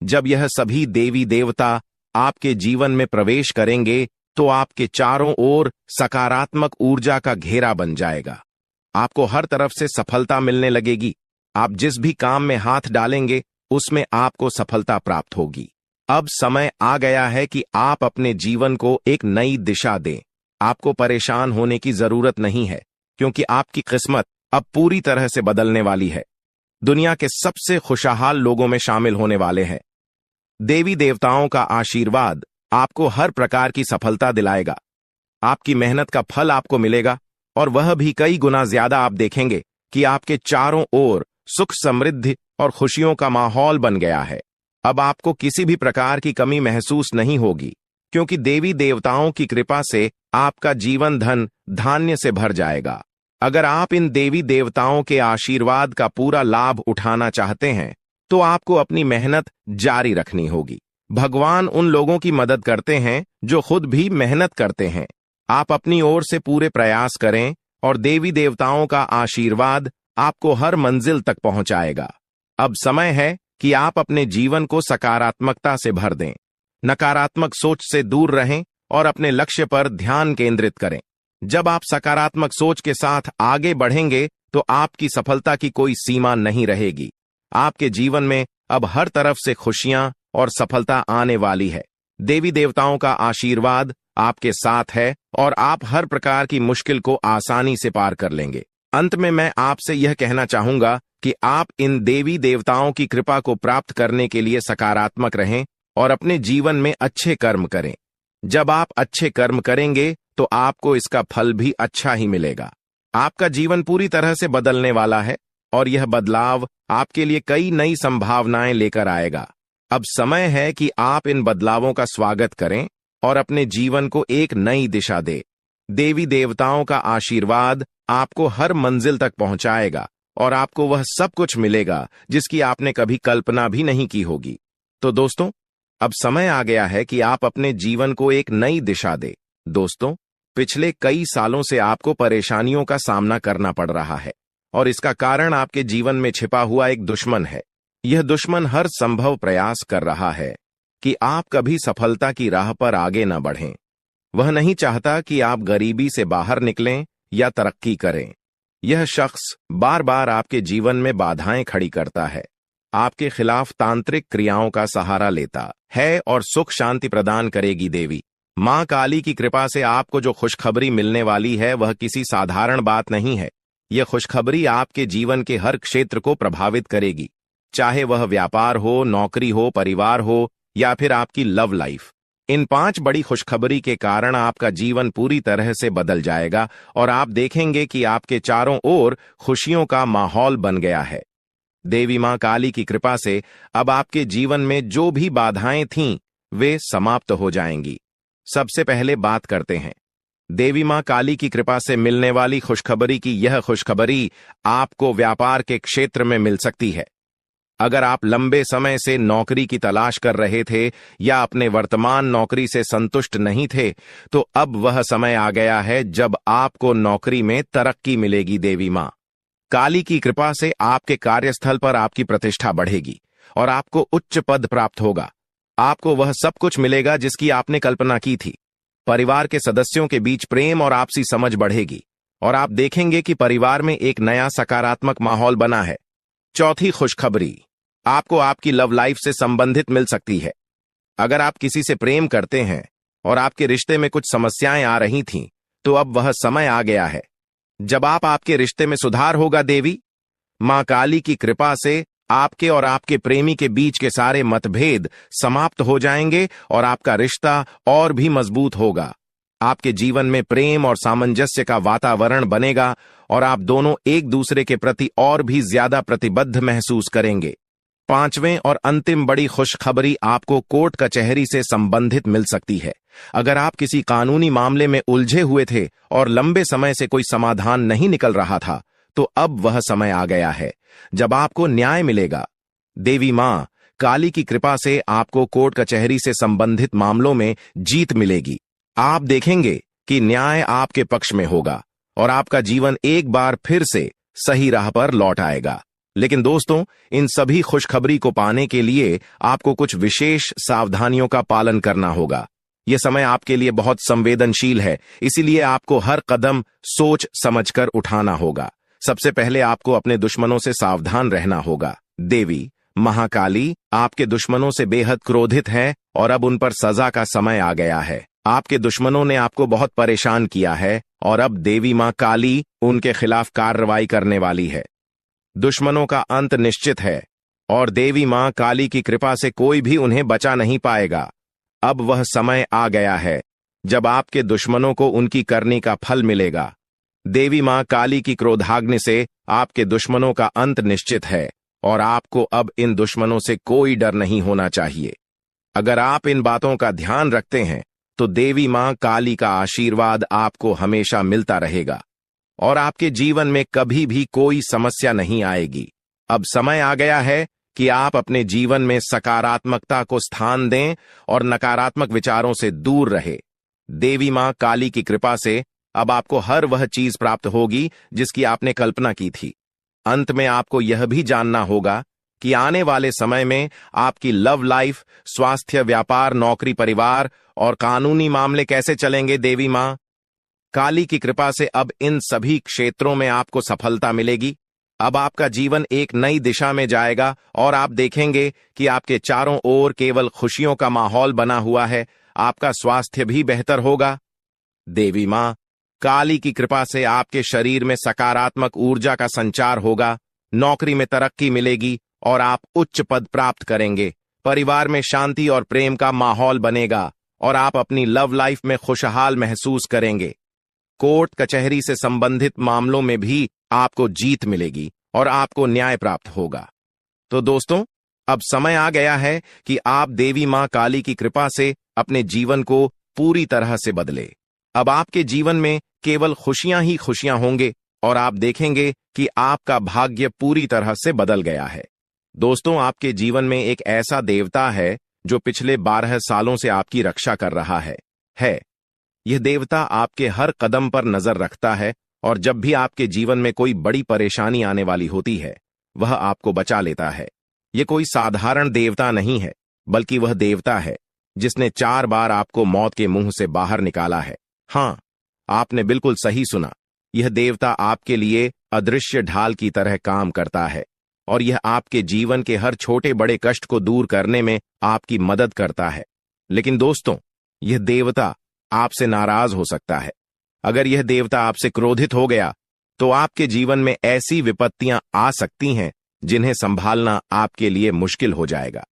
A: जब यह सभी देवी देवता आपके जीवन में प्रवेश करेंगे, तो आपके चारों ओर सकारात्मक ऊर्जा का घेरा बन जाएगा। आपको हर तरफ से सफलता मिलने लगेगी। आप जिस भी काम में हाथ डालेंगे, उसमें आपको सफलता प्राप्त होगी। अब समय आ गया है कि आप अपने जीवन को एक नई दिशा दें। आपको परेशान होने की जरूरत नहीं है, क्योंकि आपकी किस्मत अब पूरी तरह से बदलने वाली है। दुनिया के सबसे खुशहाल लोगों में शामिल होने वाले हैं। देवी देवताओं का आशीर्वाद आपको हर प्रकार की सफलता दिलाएगा। आपकी मेहनत का फल आपको मिलेगा और वह भी कई गुना ज्यादा। आप देखेंगे कि आपके चारों ओर सुख समृद्धि और खुशियों का माहौल बन गया है। अब आपको किसी भी प्रकार की कमी महसूस नहीं होगी, क्योंकि देवी देवताओं की कृपा से आपका जीवन धन धान्य से भर जाएगा। अगर आप इन देवी देवताओं के आशीर्वाद का पूरा लाभ उठाना चाहते हैं, तो आपको अपनी मेहनत जारी रखनी होगी। भगवान उन लोगों की मदद करते हैं जो खुद भी मेहनत करते हैं। आप अपनी ओर से पूरे प्रयास करें और देवी देवताओं का आशीर्वाद आपको हर मंजिल तक पहुंचाएगा। अब समय है कि आप अपने जीवन को सकारात्मकता से भर दें। नकारात्मक सोच से दूर रहें और अपने लक्ष्य पर ध्यान केंद्रित करें। जब आप सकारात्मक सोच के साथ आगे बढ़ेंगे, तो आपकी सफलता की कोई सीमा नहीं रहेगी। आपके जीवन में अब हर तरफ से खुशियां और सफलता आने वाली है। देवी देवताओं का आशीर्वाद आपके साथ है और आप हर प्रकार की मुश्किल को आसानी से पार कर लेंगे। अंत में मैं आपसे यह कहना चाहूंगा कि आप इन देवी देवताओं की कृपा को प्राप्त करने के लिए सकारात्मक रहें और अपने जीवन में अच्छे कर्म करें। जब आप अच्छे कर्म करेंगे, तो आपको इसका फल भी अच्छा ही मिलेगा। आपका जीवन पूरी तरह से बदलने वाला है और यह बदलाव आपके लिए कई नई संभावनाएं लेकर आएगा। अब समय है कि आप इन बदलावों का स्वागत करें और अपने जीवन को एक नई दिशा दें। देवी देवताओं का आशीर्वाद आपको हर मंजिल तक पहुंचाएगा और आपको वह सब कुछ मिलेगा जिसकी आपने कभी कल्पना भी नहीं की होगी। तो दोस्तों, अब समय आ गया है कि आप अपने जीवन को एक नई दिशा दें। दोस्तों, पिछले कई सालों से आपको परेशानियों का सामना करना पड़ रहा है और इसका कारण आपके जीवन में छिपा हुआ एक दुश्मन है। यह दुश्मन हर संभव प्रयास कर रहा है कि आप कभी सफलता की राह पर आगे न बढ़ें। वह नहीं चाहता कि आप गरीबी से बाहर निकलें या तरक्की करें। यह शख्स बार बार आपके जीवन में बाधाएं खड़ी करता है, आपके खिलाफ तांत्रिक क्रियाओं का सहारा लेता है और सुख शांति प्रदान करेगी देवी मां काली की कृपा से आपको जो खुशखबरी मिलने वाली है वह किसी साधारण बात नहीं है। यह खुशखबरी आपके जीवन के हर क्षेत्र को प्रभावित करेगी, चाहे वह व्यापार हो, नौकरी हो, परिवार हो या फिर आपकी लव लाइफ। इन 5 बड़ी खुशखबरी के कारण आपका जीवन पूरी तरह से बदल जाएगा और आप देखेंगे कि आपके चारों ओर खुशियों का माहौल बन गया है। देवी मां काली की कृपा से अब आपके जीवन में जो भी बाधाएं थीं वे समाप्त हो जाएंगी। सबसे पहले बात करते हैं देवी मां काली की कृपा से मिलने वाली खुशखबरी की। यह खुशखबरी आपको व्यापार के क्षेत्र में मिल सकती है। अगर आप लंबे समय से नौकरी की तलाश कर रहे थे या अपने वर्तमान नौकरी से संतुष्ट नहीं थे, तो अब वह समय आ गया है जब आपको नौकरी में तरक्की मिलेगी। देवी मां काली की कृपा से आपके कार्यस्थल पर आपकी प्रतिष्ठा बढ़ेगी और आपको उच्च पद प्राप्त होगा। आपको वह सब कुछ मिलेगा जिसकी आपने कल्पना की थी। परिवार के सदस्यों के बीच प्रेम और आपसी समझ बढ़ेगी और आप देखेंगे कि परिवार में एक नया सकारात्मक माहौल बना है। चौथी खुशखबरी आपको आपकी लव लाइफ से संबंधित मिल सकती है। अगर आप किसी से प्रेम करते हैं और आपके रिश्ते में कुछ समस्याएं आ रही थीं, तो अब वह समय आ गया है जब आपके रिश्ते में सुधार होगा। देवी मां काली की कृपा से आपके और आपके प्रेमी के बीच के सारे मतभेद समाप्त हो जाएंगे और आपका रिश्ता और भी मजबूत होगा। आपके जीवन में प्रेम और सामंजस्य का वातावरण बनेगा और आप दोनों एक दूसरे के प्रति और भी ज्यादा प्रतिबद्ध महसूस करेंगे। 5वें और अंतिम बड़ी खुशखबरी आपको कोर्ट कचहरी से संबंधित मिल सकती है। अगर आप किसी कानूनी मामले में उलझे हुए थे और लंबे समय से कोई समाधान नहीं निकल रहा था, तो अब वह समय आ गया है जब आपको न्याय मिलेगा। देवी मां काली की कृपा से आपको कोर्ट कचहरी से संबंधित मामलों में जीत मिलेगी। आप देखेंगे कि न्याय आपके पक्ष में होगा और आपका जीवन एक बार फिर से सही राह पर लौट आएगा। लेकिन दोस्तों, इन सभी खुशखबरी को पाने के लिए आपको कुछ विशेष सावधानियों का पालन करना होगा। यह समय आपके लिए बहुत संवेदनशील है, इसीलिए आपको हर कदम सोच समझकर उठाना होगा। सबसे पहले आपको अपने दुश्मनों से सावधान रहना होगा। देवी महाकाली आपके दुश्मनों से बेहद क्रोधित है और अब उन पर सजा का समय आ गया है। आपके दुश्मनों ने आपको बहुत परेशान किया है और अब देवी मां काली उनके खिलाफ कार्रवाई करने वाली है। दुश्मनों का अंत निश्चित है और देवी मां काली की कृपा से कोई भी उन्हें बचा नहीं पाएगा। अब वह समय आ गया है जब आपके दुश्मनों को उनकी करनी का फल मिलेगा। देवी मां काली की क्रोधाग्नि से आपके दुश्मनों का अंत निश्चित है और आपको अब इन दुश्मनों से कोई डर नहीं होना चाहिए। अगर आप इन बातों का ध्यान रखते हैं तो देवी मां काली का आशीर्वाद आपको हमेशा मिलता रहेगा और आपके जीवन में कभी भी कोई समस्या नहीं आएगी। अब समय आ गया है कि आप अपने जीवन में सकारात्मकता को स्थान दें और नकारात्मक विचारों से दूर रहे। देवी मां काली की कृपा से अब आपको हर वह चीज प्राप्त होगी जिसकी आपने कल्पना की थी। अंत में आपको यह भी जानना होगा कि आने वाले समय में आपकी लव लाइफ, स्वास्थ्य, व्यापार, नौकरी, परिवार और कानूनी मामले कैसे चलेंगे। देवी मां काली की कृपा से अब इन सभी क्षेत्रों में आपको सफलता मिलेगी। अब आपका जीवन एक नई दिशा में जाएगा और आप देखेंगे कि आपके चारों ओर केवल खुशियों का माहौल बना हुआ है। आपका स्वास्थ्य भी बेहतर होगा। देवी मां काली की कृपा से आपके शरीर में सकारात्मक ऊर्जा का संचार होगा। नौकरी में तरक्की मिलेगी और आप उच्च पद प्राप्त करेंगे। परिवार में शांति और प्रेम का माहौल बनेगा और आप अपनी लव लाइफ में खुशहाल महसूस करेंगे। कोर्ट कचहरी से संबंधित मामलों में भी आपको जीत मिलेगी और आपको न्याय प्राप्त होगा। तो दोस्तों, अब समय आ गया है कि आप देवी मां काली की कृपा से अपने जीवन को पूरी तरह से बदले। अब आपके जीवन में केवल खुशियां ही खुशियां होंगे और आप देखेंगे कि आपका भाग्य पूरी तरह से बदल गया है। दोस्तों, आपके जीवन में एक ऐसा देवता है जो पिछले 12 सालों से आपकी रक्षा कर रहा है। यह देवता आपके हर कदम पर नजर रखता है और जब भी आपके जीवन में कोई बड़ी परेशानी आने वाली होती है, वह आपको बचा लेता है। यह कोई साधारण देवता नहीं है, बल्कि वह देवता है जिसने 4 बार आपको मौत के मुंह से बाहर निकाला है। हाँ, आपने बिल्कुल सही सुना। यह देवता आपके लिए अदृश्य ढाल की तरह काम करता है और यह आपके जीवन के हर छोटे बड़े कष्ट को दूर करने में आपकी मदद करता है। लेकिन दोस्तों, यह देवता आपसे नाराज हो सकता है। अगर यह देवता आपसे क्रोधित हो गया तो आपके जीवन में ऐसी विपत्तियां आ सकती हैं जिन्हें संभालना आपके लिए मुश्किल हो जाएगा।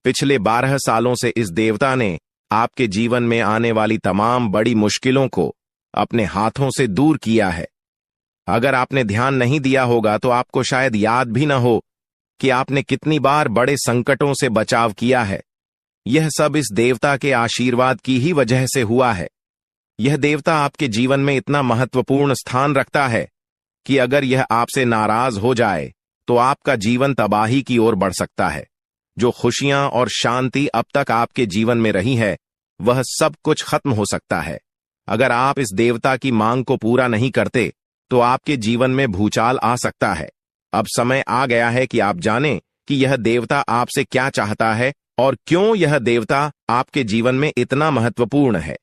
A: पिछले 12 सालों से इस देवता ने आपके जीवन में आने वाली तमाम बड़ी मुश्किलों को अपने हाथों से दूर किया है। अगर आपने ध्यान नहीं दिया होगा तो आपको शायद याद भी न हो कि आपने कितनी बार बड़े संकटों से बचाव किया है। यह सब इस देवता के आशीर्वाद की ही वजह से हुआ है। यह देवता आपके जीवन में इतना महत्वपूर्ण स्थान रखता है कि अगर यह आपसे नाराज हो जाए तो आपका जीवन तबाही की ओर बढ़ सकता है। जो खुशियां और शांति अब तक आपके जीवन में रही है, वह सब कुछ खत्म हो सकता है। अगर आप इस देवता की मांग को पूरा नहीं करते तो आपके जीवन में भूचाल आ सकता है। अब समय आ गया है कि आप जानें कि यह देवता आपसे क्या चाहता है और क्यों यह देवता आपके जीवन में इतना महत्वपूर्ण है।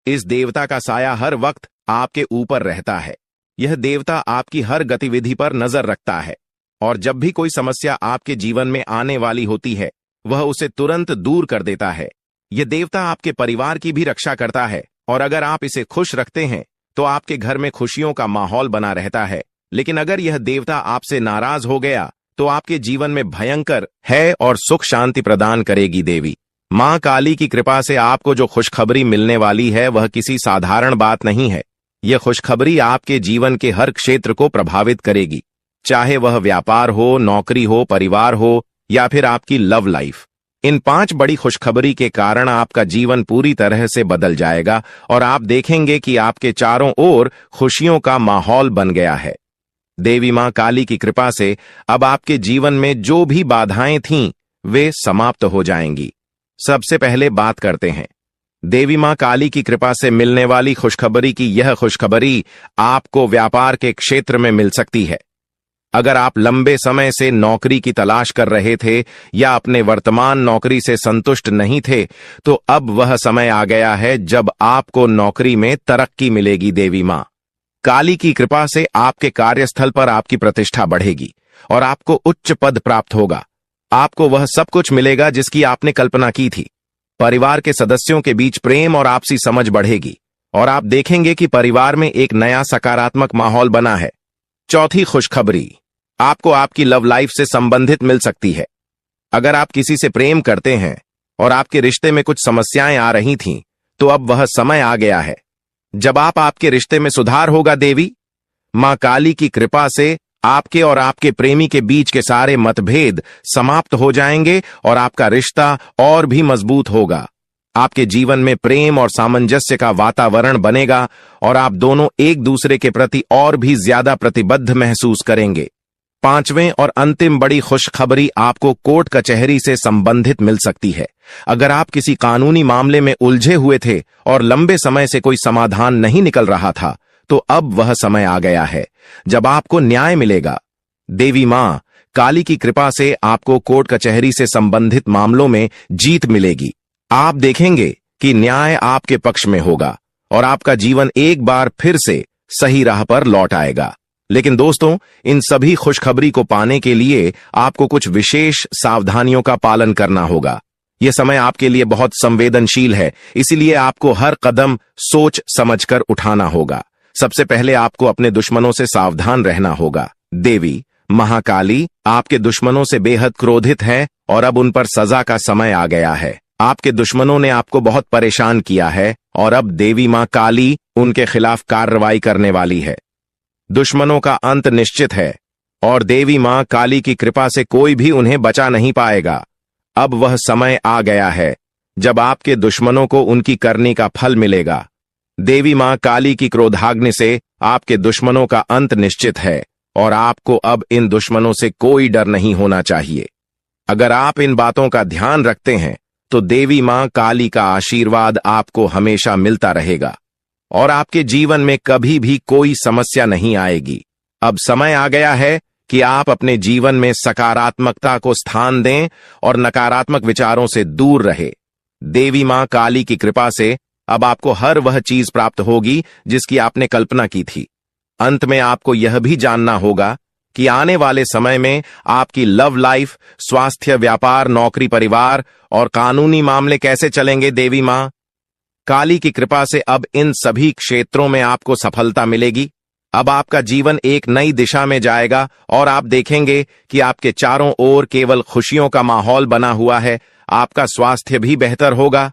A: इस देवता का साया हर वक्त आपके ऊपर रहता है। यह देवता आपकी हर गतिविधि पर नजर रखता है और जब भी कोई समस्या आपके जीवन में आने वाली होती है, वह उसे तुरंत दूर कर देता है। यह देवता आपके परिवार की भी रक्षा करता है और अगर आप इसे खुश रखते हैं तो आपके घर में खुशियों का माहौल बना रहता है। लेकिन अगर यह देवता आपसे नाराज हो गया तो आपके जीवन में भयंकर है और सुख शांति प्रदान करेगी। देवी मां काली की कृपा से आपको जो खुशखबरी मिलने वाली है वह किसी साधारण बात नहीं है। यह खुशखबरी आपके जीवन के हर क्षेत्र को प्रभावित करेगी, चाहे वह व्यापार हो, नौकरी हो, परिवार हो या फिर आपकी लव लाइफ। इन 5 बड़ी खुशखबरी के कारण आपका जीवन पूरी तरह से बदल जाएगा और आप देखेंगे कि आपके चारों ओर खुशियों का माहौल बन गया है। देवी मां काली की कृपा से अब आपके जीवन में जो भी बाधाएं थीं, वे समाप्त हो जाएंगी। सबसे पहले बात करते हैं देवी मां काली की कृपा से मिलने वाली खुशखबरी की। यह खुशखबरी आपको व्यापार के क्षेत्र में मिल सकती है। अगर आप लंबे समय से नौकरी की तलाश कर रहे थे या अपने वर्तमान नौकरी से संतुष्ट नहीं थे, तो अब वह समय आ गया है जब आपको नौकरी में तरक्की मिलेगी। देवी मां काली की कृपा से आपके कार्यस्थल पर आपकी प्रतिष्ठा बढ़ेगी और आपको उच्च पद प्राप्त होगा। आपको वह सब कुछ मिलेगा जिसकी आपने कल्पना की थी। परिवार के सदस्यों के बीच प्रेम और आपसी समझ बढ़ेगी और आप देखेंगे कि परिवार में एक नया सकारात्मक माहौल बना है। चौथी खुशखबरी आपको आपकी लव लाइफ से संबंधित मिल सकती है। अगर आप किसी से प्रेम करते हैं और आपके रिश्ते में कुछ समस्याएं आ रही थीं, तो अब वह समय आ गया है जब आपके रिश्ते में सुधार होगा। देवी मां काली की कृपा से आपके और आपके प्रेमी के बीच के सारे मतभेद समाप्त हो जाएंगे और आपका रिश्ता और भी मजबूत होगा। आपके जीवन में प्रेम और सामंजस्य का वातावरण बनेगा और आप दोनों एक दूसरे के प्रति और भी ज्यादा प्रतिबद्ध महसूस करेंगे। 5वें और अंतिम बड़ी खुशखबरी आपको कोर्ट कचहरी से संबंधित मिल सकती है। अगर आप किसी कानूनी मामले में उलझे हुए थे और लंबे समय से कोई समाधान नहीं निकल रहा था, तो अब वह समय आ गया है जब आपको न्याय मिलेगा। देवी मां काली की कृपा से आपको कोर्ट कचहरी से संबंधित मामलों में जीत मिलेगी। आप देखेंगे कि न्याय आपके पक्ष में होगा और आपका जीवन एक बार फिर से सही राह पर लौट आएगा। लेकिन दोस्तों, इन सभी खुशखबरी को पाने के लिए आपको कुछ विशेष सावधानियों का पालन करना होगा। यह समय आपके लिए बहुत संवेदनशील है, इसीलिए आपको हर कदम सोच समझकर उठाना होगा। सबसे पहले आपको अपने दुश्मनों से सावधान रहना होगा। देवी महाकाली आपके दुश्मनों से बेहद क्रोधित है और अब उन पर सजा का समय आ गया है। आपके दुश्मनों ने आपको बहुत परेशान किया है और अब देवी मां काली उनके खिलाफ कार्रवाई करने वाली है। दुश्मनों का अंत निश्चित है और देवी मां काली की कृपा से कोई भी उन्हें बचा नहीं पाएगा। अब वह समय आ गया है जब आपके दुश्मनों को उनकी करनी का फल मिलेगा। देवी मां काली की क्रोधाग्नि से आपके दुश्मनों का अंत निश्चित है और आपको अब इन दुश्मनों से कोई डर नहीं होना चाहिए। अगर आप इन बातों का ध्यान रखते हैं तो देवी मां काली का आशीर्वाद आपको हमेशा मिलता रहेगा और आपके जीवन में कभी भी कोई समस्या नहीं आएगी। अब समय आ गया है कि आप अपने जीवन में सकारात्मकता को स्थान दें और नकारात्मक विचारों से दूर रहे। देवी मां काली की कृपा से अब आपको हर वह चीज प्राप्त होगी जिसकी आपने कल्पना की थी। अंत में आपको यह भी जानना होगा कि आने वाले समय में आपकी लव लाइफ, स्वास्थ्य, व्यापार, नौकरी, परिवार और कानूनी मामले कैसे चलेंगे। देवी मां काली की कृपा से अब इन सभी क्षेत्रों में आपको सफलता मिलेगी। अब आपका जीवन एक नई दिशा में जाएगा और आप देखेंगे कि आपके चारों ओर केवल खुशियों का माहौल बना हुआ है। आपका स्वास्थ्य भी बेहतर होगा।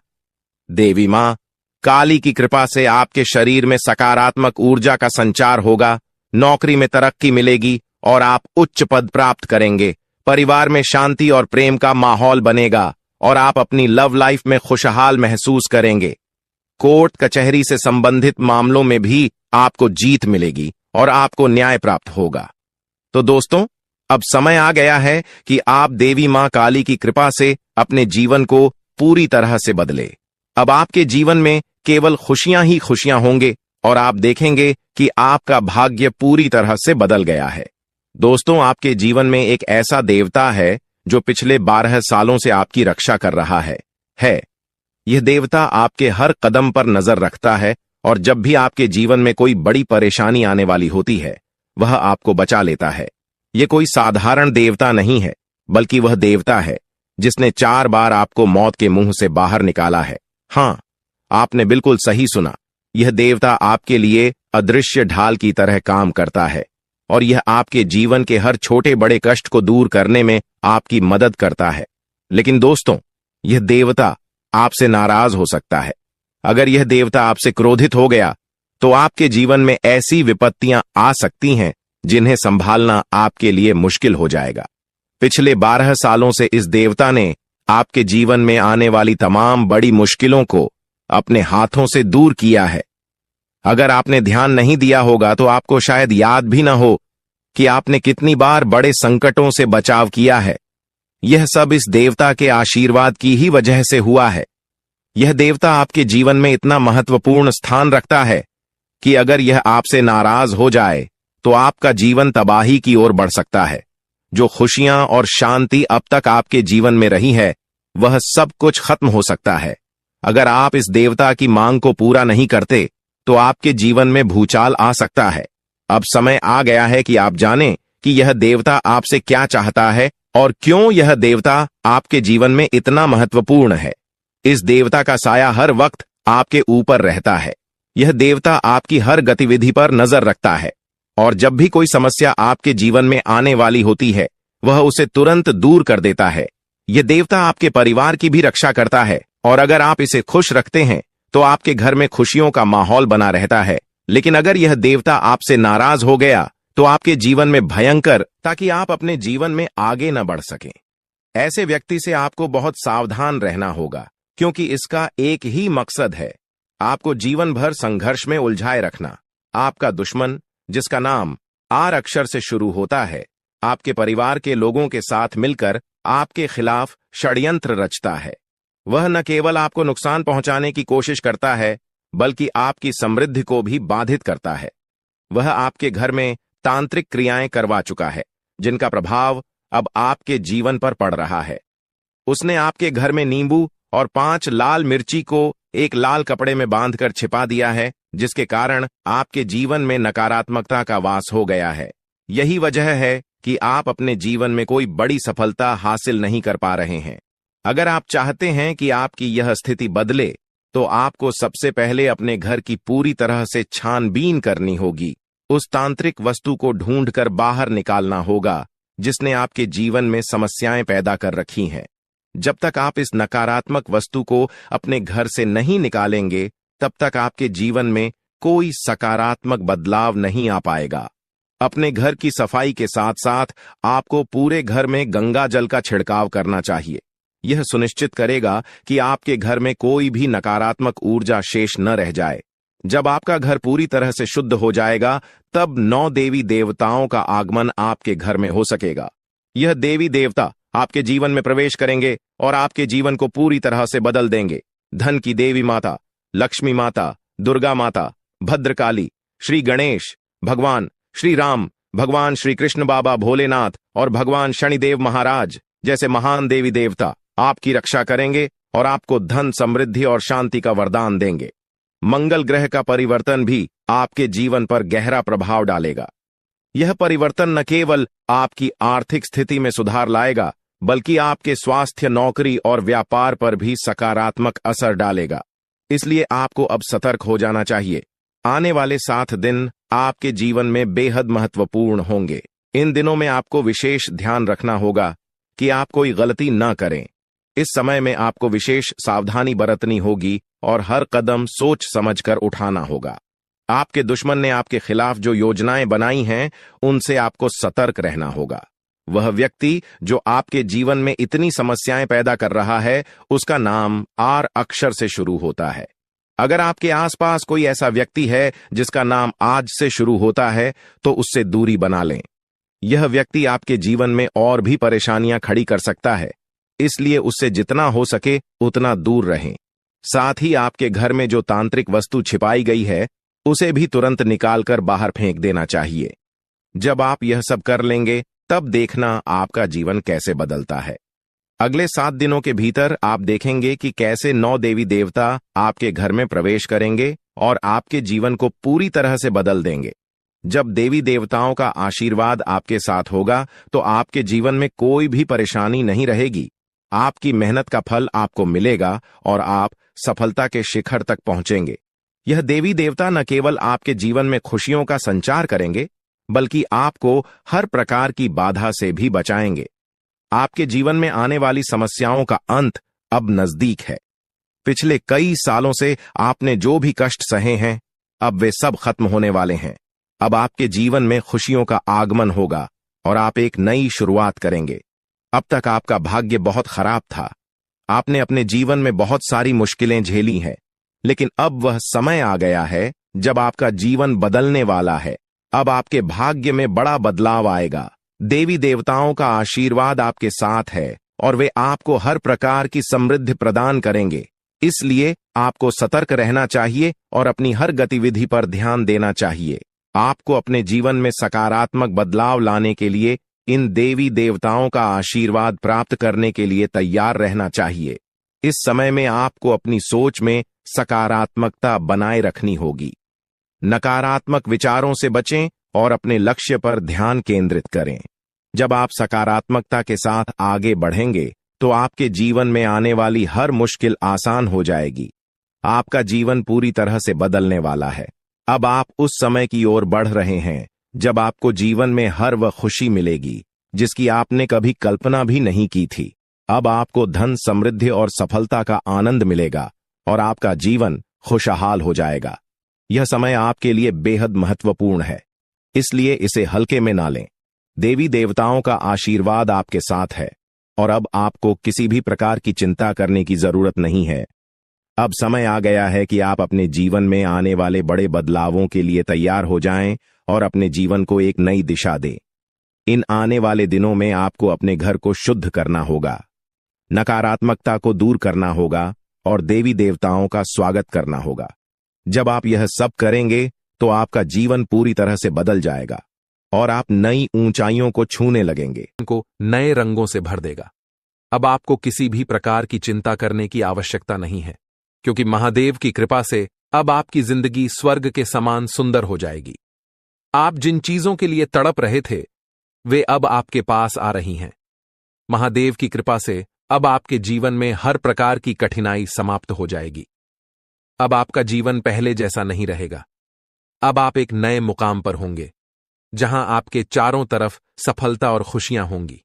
A: देवी मां काली की कृपा से आपके शरीर में सकारात्मक ऊर्जा का संचार होगा, नौकरी में तरक्की मिलेगी और आप उच्च पद प्राप्त करेंगे। परिवार में शांति और प्रेम का माहौल बनेगा और आप अपनी लव लाइफ में खुशहाल महसूस करेंगे। कोर्ट कचहरी से संबंधित मामलों में भी आपको जीत मिलेगी और आपको न्याय प्राप्त होगा। तो दोस्तों, अब समय आ गया है कि आप देवी मां काली की कृपा से अपने जीवन को पूरी तरह से बदले। अब आपके जीवन में केवल खुशियां ही खुशियां होंगे और आप देखेंगे कि आपका भाग्य पूरी तरह से बदल गया है। दोस्तों, आपके जीवन में एक ऐसा देवता है जो पिछले 12 सालों से आपकी रक्षा कर रहा है। यह देवता आपके हर कदम पर नजर रखता है और जब भी आपके जीवन में कोई बड़ी परेशानी आने वाली होती है, वह आपको बचा लेता है। यह कोई साधारण देवता नहीं है, बल्कि वह देवता है जिसने 4 बार आपको मौत के मुंह से बाहर निकाला है। हाँ, आपने बिल्कुल सही सुना। यह देवता आपके लिए अदृश्य ढाल की तरह काम करता है और यह आपके जीवन के हर छोटे बड़े कष्ट को दूर करने में आपकी मदद करता है। लेकिन दोस्तों, यह देवता आपसे नाराज हो सकता है। अगर यह देवता आपसे क्रोधित हो गया तो आपके जीवन में ऐसी विपत्तियां आ सकती हैं जिन्हें संभालना आपके लिए मुश्किल हो जाएगा। पिछले 12 सालों से इस देवता ने आपके जीवन में आने वाली तमाम बड़ी मुश्किलों को अपने हाथों से दूर किया है। अगर आपने ध्यान नहीं दिया होगा तो आपको शायद याद भी न हो कि आपने कितनी बार बड़े संकटों से बचाव किया है। यह सब इस देवता के आशीर्वाद की ही वजह से हुआ है। यह देवता आपके जीवन में इतना महत्वपूर्ण स्थान रखता है कि अगर यह आपसे नाराज हो जाए तो आपका जीवन तबाही की ओर बढ़ सकता है। जो खुशियां और शांति अब तक आपके जीवन में रही है, वह सब कुछ खत्म हो सकता है। अगर आप इस देवता की मांग को पूरा नहीं करते तो आपके जीवन में भूचाल आ सकता है। अब समय आ गया है कि आप जानें कि यह देवता आपसे क्या चाहता है और क्यों यह देवता आपके जीवन में इतना महत्वपूर्ण है। इस देवता का साया हर वक्त आपके ऊपर रहता है। यह देवता आपकी हर गतिविधि पर नजर रखता है और जब भी कोई समस्या आपके जीवन में आने वाली होती है, वह उसे तुरंत दूर कर देता है। यह देवता आपके परिवार की भी रक्षा करता है और अगर आप इसे खुश रखते हैं तो आपके घर में खुशियों का माहौल बना रहता है। लेकिन अगर यह देवता आपसे नाराज हो गया तो आपके जीवन में भयंकर, ताकि आप अपने जीवन में आगे न बढ़ सकें। ऐसे व्यक्ति से आपको बहुत सावधान रहना होगा, क्योंकि इसका एक ही मकसद है, आपको जीवन भर संघर्ष में उलझाए रखना। आपका दुश्मन, जिसका नाम आर अक्षर से शुरू होता है, आपके परिवार के लोगों के साथ मिलकर आपके खिलाफ षड्यंत्र रचता है। वह न केवल आपको नुकसान पहुंचाने की कोशिश करता है, बल्कि आपकी समृद्धि को भी बाधित करता है। वह आपके घर में तांत्रिक क्रियाएं करवा चुका है, जिनका प्रभाव अब आपके जीवन पर पड़ रहा है। उसने आपके घर में नींबू और 5 लाल मिर्ची को एक लाल कपड़े में बांधकर छिपा दिया है, जिसके कारण आपके जीवन में नकारात्मकता का वास हो गया है। यही वजह है कि आप अपने जीवन में कोई बड़ी सफलता हासिल नहीं कर पा रहे हैं। अगर आप चाहते हैं कि आपकी यह स्थिति बदले, तो आपको सबसे पहले अपने घर की पूरी तरह से छानबीन करनी होगी। उस तांत्रिक वस्तु को ढूंढकर बाहर निकालना होगा जिसने आपके जीवन में समस्याएं पैदा कर रखी हैं। जब तक आप इस नकारात्मक वस्तु को अपने घर से नहीं निकालेंगे, तब तक आपके जीवन में कोई सकारात्मक बदलाव नहीं आ पाएगा। अपने घर की सफाई के साथ साथ आपको पूरे घर में गंगा जल का छिड़काव करना चाहिए। यह सुनिश्चित करेगा कि आपके घर में कोई भी नकारात्मक ऊर्जा शेष न रह जाए। जब आपका घर पूरी तरह से शुद्ध हो जाएगा, तब 9 देवी देवताओं का आगमन आपके घर में हो सकेगा। यह देवी देवता आपके जीवन में प्रवेश करेंगे और आपके जीवन को पूरी तरह से बदल देंगे। धन की देवी माता, लक्ष्मी माता, दुर्गा माता, भद्रकाली, श्री गणेश, भगवान श्री राम, भगवान श्री कृष्ण बाबा भोलेनाथ और भगवान शनिदेव महाराज जैसे महान देवी देवता आपकी रक्षा करेंगे और आपको धन, समृद्धि और शांति का वरदान देंगे। मंगल ग्रह का परिवर्तन भी आपके जीवन पर गहरा प्रभाव डालेगा। यह परिवर्तन न केवल आपकी आर्थिक स्थिति में सुधार लाएगा, बल्कि आपके स्वास्थ्य, नौकरी और व्यापार पर भी सकारात्मक असर डालेगा। इसलिए आपको अब सतर्क हो जाना चाहिए। आने वाले 7 दिन आपके जीवन में बेहद महत्वपूर्ण होंगे। इन दिनों में आपको विशेष ध्यान रखना होगा कि आप कोई गलती न करें। इस समय में आपको विशेष सावधानी बरतनी होगी और हर कदम सोच समझकर उठाना होगा। आपके दुश्मन ने आपके खिलाफ जो योजनाएं बनाई हैं, उनसे आपको सतर्क रहना होगा। वह व्यक्ति जो आपके जीवन में इतनी समस्याएं पैदा कर रहा है, उसका नाम आर अक्षर से शुरू होता है। अगर आपके आसपास कोई ऐसा व्यक्ति है जिसका नाम आज से शुरू होता है, तो उससे दूरी बना लें। यह व्यक्ति आपके जीवन में और भी परेशानियां खड़ी कर सकता है, इसलिए उससे जितना हो सके उतना दूर रहें। साथ ही आपके घर में जो तांत्रिक वस्तु छिपाई गई है, उसे भी तुरंत निकालकर बाहर फेंक देना चाहिए। जब आप यह सब कर लेंगे, तब देखना आपका जीवन कैसे बदलता है। अगले 7 दिनों के भीतर आप देखेंगे कि कैसे 9 देवी देवता आपके घर में प्रवेश करेंगे और आपके जीवन को पूरी तरह से बदल देंगे। जब देवी देवताओं का आशीर्वाद आपके साथ होगा, तो आपके जीवन में कोई भी परेशानी नहीं रहेगी। आपकी मेहनत का फल आपको मिलेगा और आप सफलता के शिखर तक पहुंचेंगे। यह देवी देवता न केवल आपके जीवन में खुशियों का संचार करेंगे, बल्कि आपको हर प्रकार की बाधा से भी बचाएंगे। आपके जीवन में आने वाली समस्याओं का अंत अब नजदीक है। पिछले कई सालों से आपने जो भी कष्ट सहे हैं, अब वे सब खत्म होने वाले हैं। अब आपके जीवन में खुशियों का आगमन होगा और आप एक नई शुरुआत करेंगे। अब तक आपका भाग्य बहुत खराब था। आपने अपने जीवन में बहुत सारी मुश्किलें झेली हैं, लेकिन अब वह समय आ गया है जब आपका जीवन बदलने वाला है। अब आपके भाग्य में बड़ा बदलाव आएगा। देवी देवताओं का आशीर्वाद आपके साथ है और वे आपको हर प्रकार की समृद्धि प्रदान करेंगे। इसलिए आपको सतर्क रहना चाहिए और अपनी हर गतिविधि पर ध्यान देना चाहिए। आपको अपने जीवन में सकारात्मक बदलाव लाने के लिए इन देवी देवताओं का आशीर्वाद प्राप्त करने के लिए तैयार रहना चाहिए। इस समय में आपको अपनी सोच में सकारात्मकता बनाए रखनी होगी। नकारात्मक विचारों से बचें और अपने लक्ष्य पर ध्यान केंद्रित करें। जब आप सकारात्मकता के साथ आगे बढ़ेंगे, तो आपके जीवन में आने वाली हर मुश्किल आसान हो जाएगी। आपका जीवन पूरी तरह से बदलने वाला है। अब आप उस समय की ओर बढ़ रहे हैं जब आपको जीवन में हर वह खुशी मिलेगी जिसकी आपने कभी कल्पना भी नहीं की थी। अब आपको धन, समृद्धि और सफलता का आनंद मिलेगा और आपका जीवन खुशहाल हो जाएगा। यह समय आपके लिए बेहद महत्वपूर्ण है, इसलिए इसे हल्के में ना लें। देवी देवताओं का आशीर्वाद आपके साथ है और अब आपको किसी भी प्रकार की चिंता करने की जरूरत नहीं है। अब समय आ गया है कि आप अपने जीवन में आने वाले बड़े बदलावों के लिए तैयार हो जाएं और अपने जीवन को एक नई दिशा दें। इन आने वाले दिनों में आपको अपने घर को शुद्ध करना होगा, नकारात्मकता को दूर करना होगा और देवी देवताओं का स्वागत करना होगा। जब आप यह सब करेंगे, तो आपका जीवन पूरी तरह से बदल जाएगा और आप नई ऊंचाइयों को छूने लगेंगे।
B: को नए रंगों से भर देगा। अब आपको किसी भी प्रकार की चिंता करने की आवश्यकता नहीं है, क्योंकि महादेव की कृपा से अब आपकी जिंदगी स्वर्ग के समान सुंदर हो जाएगी। आप जिन चीजों के लिए तड़प रहे थे, वे अब आपके पास आ रही हैं। महादेव की कृपा से अब आपके जीवन में हर प्रकार की कठिनाई समाप्त हो जाएगी। अब आपका जीवन पहले जैसा नहीं रहेगा। अब आप एक नए मुकाम पर होंगे, जहां आपके चारों तरफ सफलता और खुशियां होंगी।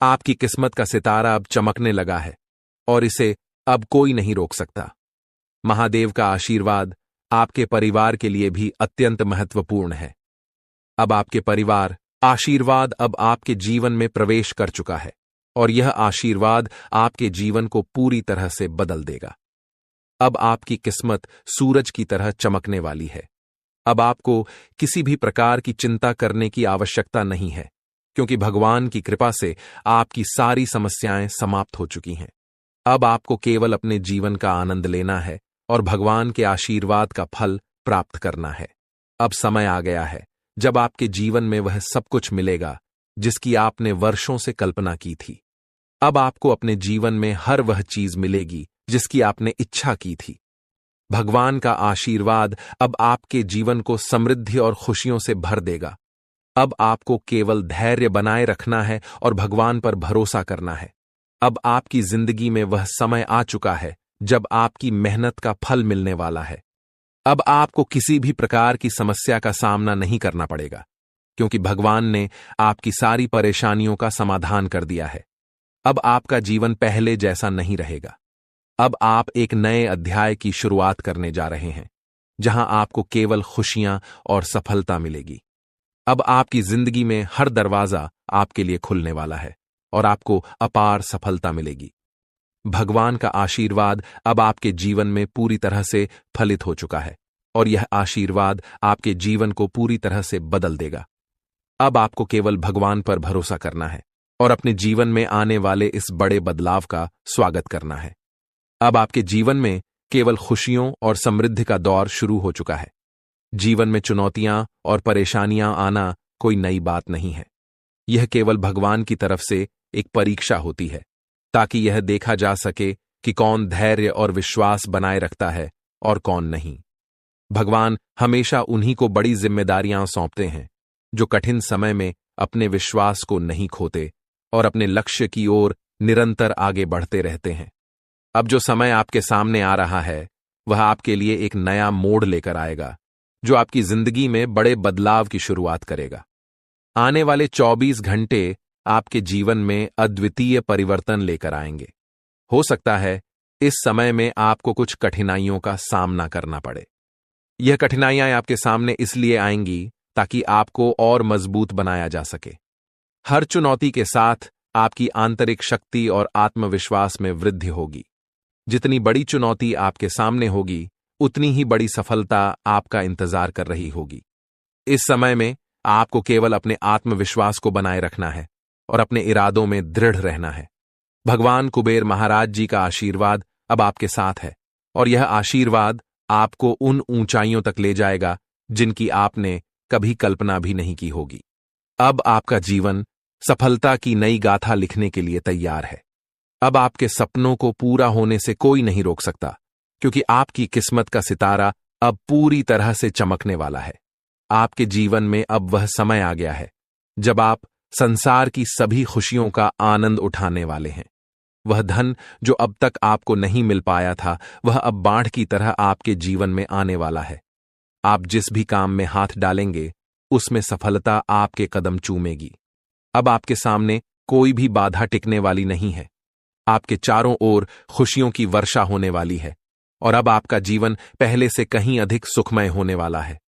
B: आपकी किस्मत का सितारा अब चमकने लगा है और इसे अब कोई नहीं रोक सकता। महादेव का आशीर्वाद आपके परिवार के लिए भी अत्यंत महत्वपूर्ण है। अब आपके परिवार आशीर्वाद अब आपके जीवन में प्रवेश कर चुका है और यह आशीर्वाद आपके जीवन को पूरी तरह से बदल देगा। अब आपकी किस्मत सूरज की तरह चमकने वाली है। अब आपको किसी भी प्रकार की चिंता करने की आवश्यकता नहीं है, क्योंकि भगवान की कृपा से आपकी सारी समस्याएं समाप्त हो चुकी हैं। अब आपको केवल अपने जीवन का आनंद लेना है और भगवान के आशीर्वाद का फल प्राप्त करना है। अब समय आ गया है जब आपके जीवन में वह सब कुछ मिलेगा जिसकी आपने वर्षों से कल्पना की थी। अब आपको अपने जीवन में हर वह चीज मिलेगी जिसकी आपने इच्छा की थी। भगवान का आशीर्वाद अब आपके जीवन को समृद्धि और खुशियों से भर देगा। अब आपको केवल धैर्य बनाए रखना है और भगवान पर भरोसा करना है। अब आपकी जिंदगी में वह समय आ चुका है जब आपकी मेहनत का फल मिलने वाला है। अब आपको किसी भी प्रकार की समस्या का सामना नहीं करना पड़ेगा, क्योंकि भगवान ने आपकी सारी परेशानियों का समाधान कर दिया है। अब आपका जीवन पहले जैसा नहीं रहेगा। अब आप एक नए अध्याय की शुरुआत करने जा रहे हैं, जहां आपको केवल खुशियां और सफलता मिलेगी। अब आपकी जिंदगी में हर दरवाजा आपके लिए खुलने वाला है और आपको अपार सफलता मिलेगी। भगवान का आशीर्वाद अब आपके जीवन में पूरी तरह से फलित हो चुका है और यह आशीर्वाद आपके जीवन को पूरी तरह से बदल देगा। अब आपको केवल भगवान पर भरोसा करना है और अपने जीवन में आने वाले इस बड़े बदलाव का स्वागत करना है। अब आपके जीवन में केवल खुशियों और समृद्धि का दौर शुरू हो चुका है। जीवन में चुनौतियां और परेशानियां आना कोई नई बात नहीं है। यह केवल भगवान की तरफ से एक परीक्षा होती है, ताकि यह देखा जा सके कि कौन धैर्य और विश्वास बनाए रखता है और कौन नहीं। भगवान हमेशा उन्हीं को बड़ी जिम्मेदारियां सौंपते हैं जो कठिन समय में अपने विश्वास को नहीं खोते और अपने लक्ष्य की ओर निरंतर आगे बढ़ते रहते हैं। अब जो समय आपके सामने आ रहा है वह आपके लिए एक नया मोड़ लेकर आएगा, जो आपकी जिंदगी में बड़े बदलाव की शुरुआत करेगा। आने वाले 24 घंटे आपके जीवन में अद्वितीय परिवर्तन लेकर आएंगे। हो सकता है इस समय में आपको कुछ कठिनाइयों का सामना करना पड़े। यह कठिनाइयां आपके सामने इसलिए आएंगी ताकि आपको और मजबूत बनाया जा सके। हर चुनौती के साथ आपकी आंतरिक शक्ति और आत्मविश्वास में वृद्धि होगी। जितनी बड़ी चुनौती आपके सामने होगी, उतनी ही बड़ी सफलता आपका इंतजार कर रही होगी। इस समय में आपको केवल अपने आत्मविश्वास को बनाए रखना है और अपने इरादों में दृढ़ रहना है। भगवान कुबेर महाराज जी का आशीर्वाद अब आपके साथ है और यह आशीर्वाद आपको उन ऊंचाइयों तक ले जाएगा जिनकी आपने कभी कल्पना भी नहीं की होगी। अब आपका जीवन सफलता की नई गाथा लिखने के लिए तैयार है। अब आपके सपनों को पूरा होने से कोई नहीं रोक सकता, क्योंकि आपकी किस्मत का सितारा अब पूरी तरह से चमकने वाला है। आपके जीवन में अब वह समय आ गया है जब आप संसार की सभी खुशियों का आनंद उठाने वाले हैं। वह धन जो अब तक आपको नहीं मिल पाया था, वह अब बाढ़ की तरह आपके जीवन में आने वाला है। आप जिस भी काम में हाथ डालेंगे, उसमें सफलता आपके कदम चूमेगी। अब आपके सामने कोई भी बाधा टिकने वाली नहीं है। आपके चारों ओर खुशियों की वर्षा होने वाली है और अब आपका जीवन पहले से कहीं अधिक सुखमय होने वाला है।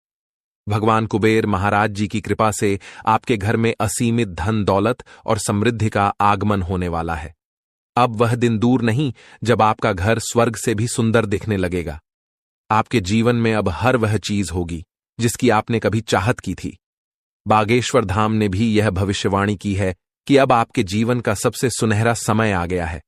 B: भगवान कुबेर महाराज जी की कृपा से आपके घर में असीमित धन दौलत और समृद्धि का आगमन होने वाला है। अब वह दिन दूर नहीं जब आपका घर स्वर्ग से भी सुंदर दिखने लगेगा। आपके जीवन में अब हर वह चीज होगी जिसकी आपने कभी चाहत की थी। बागेश्वर धाम ने भी यह भविष्यवाणी की है कि अब आपके जीवन का सबसे सुनहरा समय आ गया है।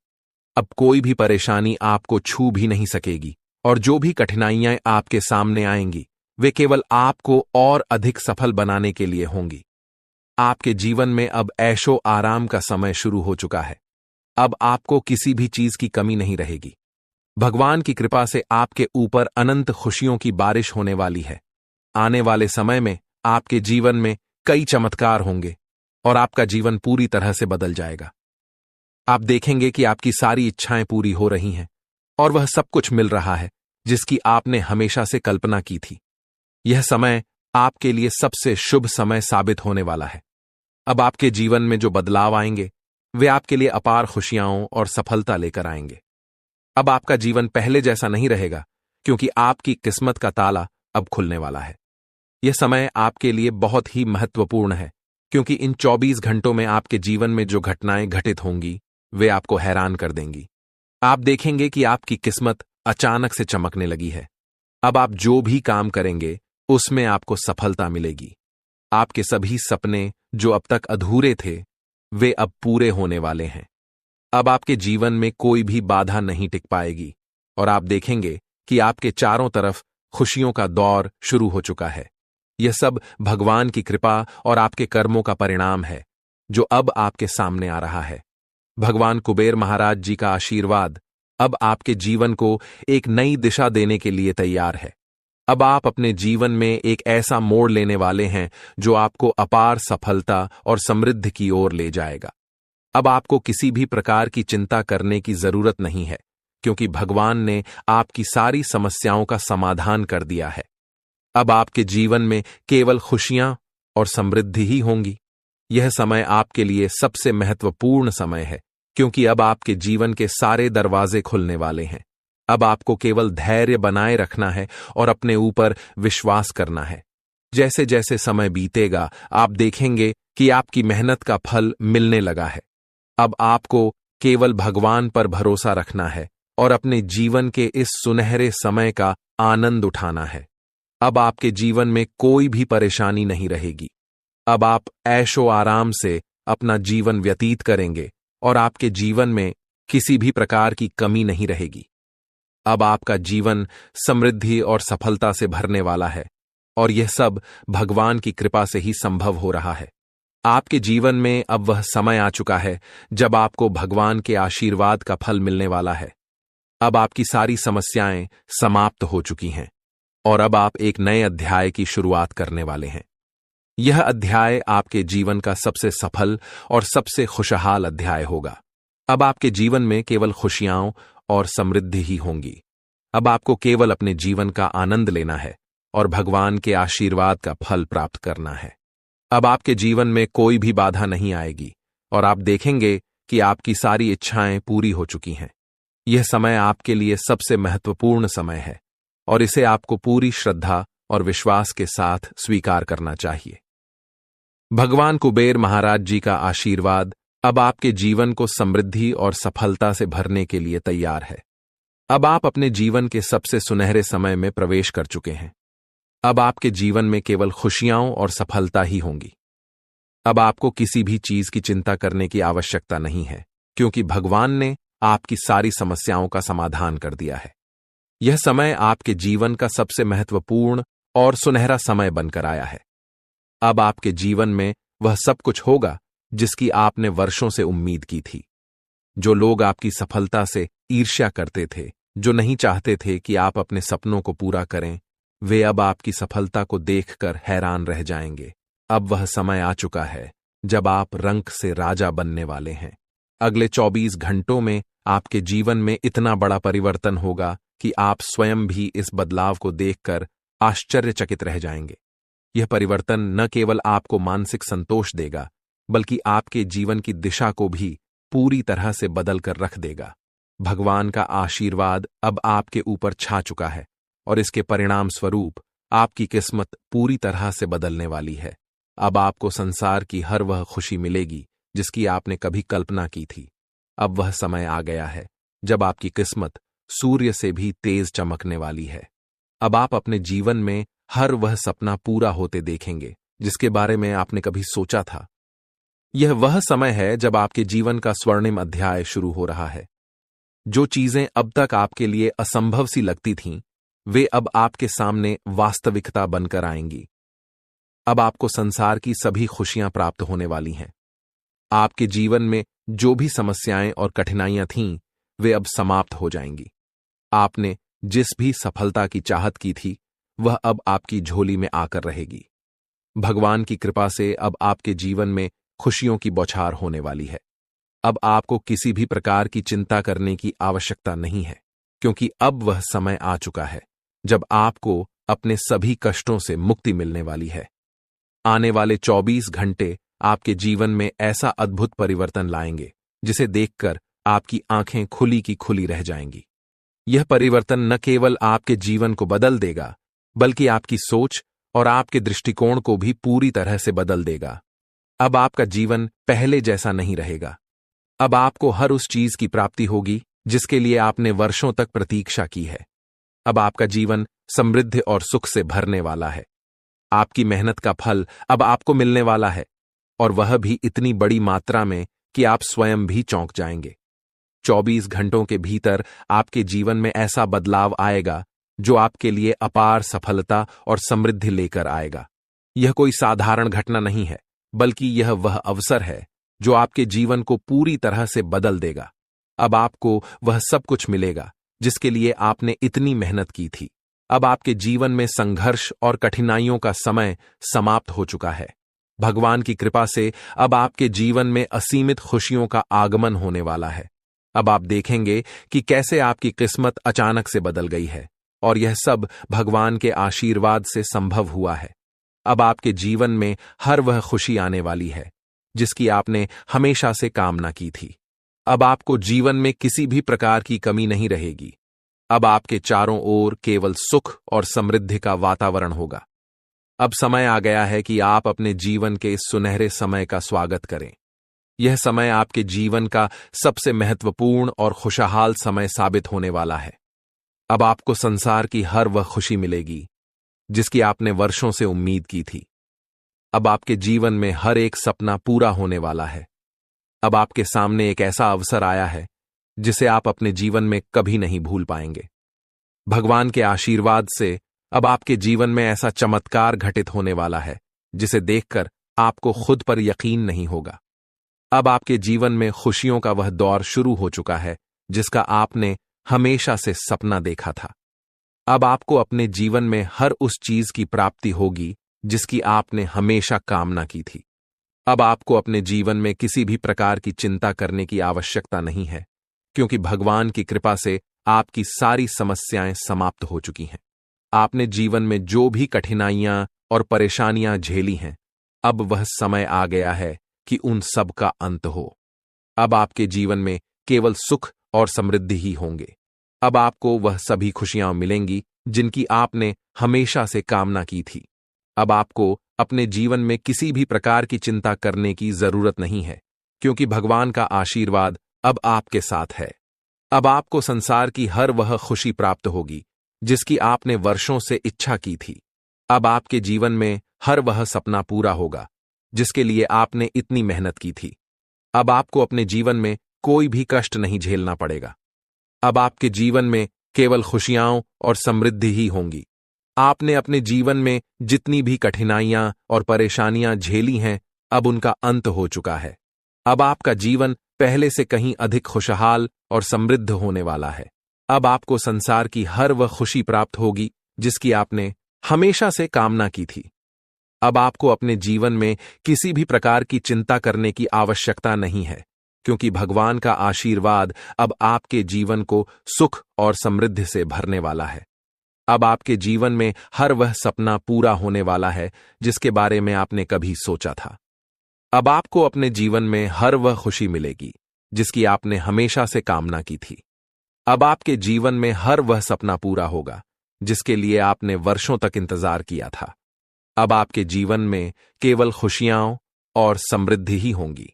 B: अब कोई भी परेशानी आपको छू भी नहीं सकेगी और जो भी कठिनाइयां आपके सामने आएंगी, वे केवल आपको और अधिक सफल बनाने के लिए होंगी। आपके जीवन में अब ऐशो आराम का समय शुरू हो चुका है। अब आपको किसी भी चीज की कमी नहीं रहेगी। भगवान की कृपा से आपके ऊपर अनंत खुशियों की बारिश होने वाली है। आने वाले समय में आपके जीवन में कई चमत्कार होंगे और आपका जीवन पूरी तरह से बदल जाएगा। आप देखेंगे कि आपकी सारी इच्छाएं पूरी हो रही हैं और वह सब कुछ मिल रहा है जिसकी आपने हमेशा से कल्पना की थी। यह समय आपके लिए सबसे शुभ समय साबित होने वाला है। अब आपके जीवन में जो बदलाव आएंगे, वे आपके लिए अपार खुशियां और सफलता लेकर आएंगे। अब आपका जीवन पहले जैसा नहीं रहेगा, क्योंकि आपकी किस्मत का ताला अब खुलने वाला है। यह समय आपके लिए बहुत ही महत्वपूर्ण है, क्योंकि इन 24 घंटों में आपके जीवन में जो घटनाएं घटित होंगी, वे आपको हैरान कर देंगी। आप देखेंगे कि आपकी किस्मत अचानक से चमकने लगी है। अब आप जो भी काम करेंगे उसमें आपको सफलता मिलेगी। आपके सभी सपने जो अब तक अधूरे थे वे अब पूरे होने वाले हैं। अब आपके जीवन में कोई भी बाधा नहीं टिक पाएगी और आप देखेंगे कि आपके चारों तरफ खुशियों का दौर शुरू हो चुका है। यह सब भगवान की कृपा और आपके कर्मों का परिणाम है जो अब आपके सामने आ रहा है। भगवान कुबेर महाराज जी का आशीर्वाद अब आपके जीवन को एक नई दिशा देने के लिए तैयार है। अब आप अपने जीवन में एक ऐसा मोड़ लेने वाले हैं जो आपको अपार सफलता और समृद्धि की ओर ले जाएगा। अब आपको किसी भी प्रकार की चिंता करने की जरूरत नहीं है क्योंकि भगवान ने आपकी सारी समस्याओं का समाधान कर दिया है। अब आपके जीवन में केवल खुशियां और समृद्धि ही होंगी। यह समय आपके लिए सबसे महत्वपूर्ण समय है क्योंकि अब आपके जीवन के सारे दरवाजे खुलने वाले हैं। अब आपको केवल धैर्य बनाए रखना है और अपने ऊपर विश्वास करना है। जैसे जैसे समय बीतेगा आप देखेंगे कि आपकी मेहनत का फल मिलने लगा है। अब आपको केवल भगवान पर भरोसा रखना है और अपने जीवन के इस सुनहरे समय का आनंद उठाना है। अब आपके जीवन में कोई भी परेशानी नहीं रहेगी। अब आप ऐशो आराम से अपना जीवन व्यतीत करेंगे और आपके जीवन में किसी भी प्रकार की कमी नहीं रहेगी। अब आपका जीवन समृद्धि और सफलता से भरने वाला है और यह सब भगवान की कृपा से ही संभव हो रहा है। आपके जीवन में अब वह समय आ चुका है जब आपको भगवान के आशीर्वाद का फल मिलने वाला है। अब आपकी सारी समस्याएं समाप्त हो चुकी हैं और अब आप एक नए अध्याय की शुरुआत करने वाले हैं। यह अध्याय आपके जीवन का सबसे सफल और सबसे खुशहाल अध्याय होगा। अब आपके जीवन में केवल खुशियां और समृद्धि ही होंगी। अब आपको केवल अपने जीवन का आनंद लेना है और भगवान के आशीर्वाद का फल प्राप्त करना है। अब आपके जीवन में कोई भी बाधा नहीं आएगी और आप देखेंगे कि आपकी सारी इच्छाएं पूरी हो चुकी हैं। यह समय आपके लिए सबसे महत्वपूर्ण समय है और इसे आपको पूरी श्रद्धा और विश्वास के साथ स्वीकार करना चाहिए। भगवान कुबेर महाराज जी का आशीर्वाद अब आपके जीवन को समृद्धि और सफलता से भरने के लिए तैयार है। अब आप अपने जीवन के सबसे सुनहरे समय में प्रवेश कर चुके हैं। अब आपके जीवन में केवल खुशियां और सफलता ही होंगी। अब आपको किसी भी चीज की चिंता करने की आवश्यकता नहीं है क्योंकि भगवान ने आपकी सारी समस्याओं का समाधान कर दिया है। यह समय आपके जीवन का सबसे महत्वपूर्ण और सुनहरा समय बनकर आया है। अब आपके जीवन में वह सब कुछ होगा जिसकी आपने वर्षों से उम्मीद की थी। जो लोग आपकी सफलता से ईर्ष्या करते थे, जो नहीं चाहते थे कि आप अपने सपनों को पूरा करें, वे अब आपकी सफलता को देखकर हैरान रह जाएंगे। अब वह समय आ चुका है जब आप रंक से राजा बनने वाले हैं। अगले 24 घंटों में आपके जीवन में इतना बड़ा परिवर्तन होगा कि आप स्वयं भी इस बदलाव को देखकर आश्चर्यचकित रह जाएंगे। यह परिवर्तन न केवल आपको मानसिक संतोष देगा बल्कि आपके जीवन की दिशा को भी पूरी तरह से बदल कर रख देगा। भगवान का आशीर्वाद अब आपके ऊपर छा चुका है और इसके परिणाम स्वरूप आपकी किस्मत पूरी तरह से बदलने वाली है। अब आपको संसार की हर वह खुशी मिलेगी जिसकी आपने कभी कल्पना की थी। अब वह समय आ गया है जब आपकी किस्मत सूर्य से भी तेज चमकने वाली है। अब आप अपने जीवन में हर वह सपना पूरा होते देखेंगे जिसके बारे में आपने कभी सोचा था। यह वह समय है जब आपके जीवन का स्वर्णिम अध्याय शुरू हो रहा है। जो चीजें अब तक आपके लिए असंभव सी लगती थीं, वे अब आपके सामने वास्तविकता बनकर आएंगी। अब आपको संसार की सभी खुशियां प्राप्त होने वाली हैं। आपके जीवन में जो भी समस्याएं और कठिनाइयां थीं, वे अब समाप्त हो जाएंगी। आपने जिस भी सफलता की चाहत की थी, वह अब आपकी झोली में आकर रहेगी। भगवान की कृपा से अब आपके जीवन में खुशियों की बौछार होने वाली है। अब आपको किसी भी प्रकार की चिंता करने की आवश्यकता नहीं है क्योंकि अब वह समय आ चुका है जब आपको अपने सभी कष्टों से मुक्ति मिलने वाली है। आने वाले 24 घंटे आपके जीवन में ऐसा अद्भुत परिवर्तन लाएंगे जिसे देखकर आपकी आंखें खुली की खुली रह जाएंगी। यह परिवर्तन न केवल आपके जीवन को बदल देगा बल्कि आपकी सोच और आपके दृष्टिकोण को भी पूरी तरह से बदल देगा। अब आपका जीवन पहले जैसा नहीं रहेगा। अब आपको हर उस चीज की प्राप्ति होगी जिसके लिए आपने वर्षों तक प्रतीक्षा की है। अब आपका जीवन समृद्धि और सुख से भरने वाला है। आपकी मेहनत का फल अब आपको मिलने वाला है, और वह भी इतनी बड़ी मात्रा में कि आप स्वयं भी चौंक जाएंगे। 24 घंटों के भीतर आपके जीवन में ऐसा बदलाव आएगा जो आपके लिए अपार सफलता और समृद्धि लेकर आएगा। यह कोई साधारण घटना नहीं है, बल्कि यह वह अवसर है जो आपके जीवन को पूरी तरह से बदल देगा। अब आपको वह सब कुछ मिलेगा जिसके लिए आपने इतनी मेहनत की थी। अब आपके जीवन में संघर्ष और कठिनाइयों का समय समाप्त हो चुका है। भगवान की कृपा से अब आपके जीवन में असीमित खुशियों का आगमन होने वाला है। अब आप देखेंगे कि कैसे आपकी किस्मत अचानक से बदल गई है, और यह सब भगवान के आशीर्वाद से संभव हुआ है। अब आपके जीवन में हर वह खुशी आने वाली है जिसकी आपने हमेशा से कामना की थी। अब आपको जीवन में किसी भी प्रकार की कमी नहीं रहेगी। अब आपके चारों ओर केवल सुख और समृद्धि का वातावरण होगा। अब समय आ गया है कि आप अपने जीवन के इस सुनहरे समय का स्वागत करें। यह समय आपके जीवन का सबसे महत्वपूर्ण और खुशहाल समय साबित होने वाला है। अब आपको संसार की हर वह खुशी मिलेगी जिसकी आपने वर्षों से उम्मीद की थी। अब आपके जीवन में हर एक सपना पूरा होने वाला है। अब आपके सामने एक ऐसा अवसर आया है जिसे आप अपने जीवन में कभी नहीं भूल पाएंगे। भगवान के आशीर्वाद से अब आपके जीवन में ऐसा चमत्कार घटित होने वाला है जिसे देखकर आपको खुद पर यकीन नहीं होगा। अब आपके जीवन में खुशियों का वह दौर शुरू हो चुका है जिसका आपने हमेशा से सपना देखा था। अब आपको अपने जीवन में हर उस चीज की प्राप्ति होगी जिसकी आपने हमेशा कामना की थी। अब आपको अपने जीवन में किसी भी प्रकार की चिंता करने की आवश्यकता नहीं है, क्योंकि भगवान की कृपा से आपकी सारी समस्याएं समाप्त हो चुकी हैं। आपने जीवन में जो भी कठिनाइयां और परेशानियां झेली हैं, अब वह समय आ गया है कि उन सब का अंत हो। अब आपके जीवन में केवल सुख और समृद्धि ही होंगे। अब आपको वह सभी खुशियां मिलेंगी जिनकी आपने हमेशा से कामना की थी। अब आपको अपने जीवन में किसी भी प्रकार की चिंता करने की जरूरत नहीं है, क्योंकि भगवान का आशीर्वाद अब आपके साथ है। अब आपको संसार की हर वह खुशी प्राप्त होगी जिसकी आपने वर्षों से इच्छा की थी। अब आपके जीवन में हर वह सपना पूरा होगा जिसके लिए आपने इतनी मेहनत की थी। अब आपको अपने जीवन में कोई भी कष्ट नहीं झेलना पड़ेगा। अब आपके जीवन में केवल खुशियां और समृद्धि ही होंगी। आपने अपने जीवन में जितनी भी कठिनाइयां और परेशानियां झेली हैं, अब उनका अंत हो चुका है। अब आपका जीवन पहले से कहीं अधिक खुशहाल और समृद्ध होने वाला है। अब आपको संसार की हर वह खुशी प्राप्त होगी जिसकी आपने हमेशा से कामना की थी। अब आपको अपने जीवन में किसी भी प्रकार की चिंता करने की आवश्यकता नहीं है, क्योंकि भगवान का आशीर्वाद अब आपके जीवन को सुख और समृद्धि से भरने वाला है। अब आपके जीवन में हर वह सपना पूरा होने वाला है जिसके बारे में आपने कभी सोचा था। अब आपको अपने जीवन में हर वह खुशी मिलेगी जिसकी आपने हमेशा से कामना की थी। अब आपके जीवन में हर वह सपना पूरा होगा जिसके लिए आपने वर्षों तक इंतजार किया था। अब आपके जीवन में केवल खुशियां और समृद्धि ही होंगी।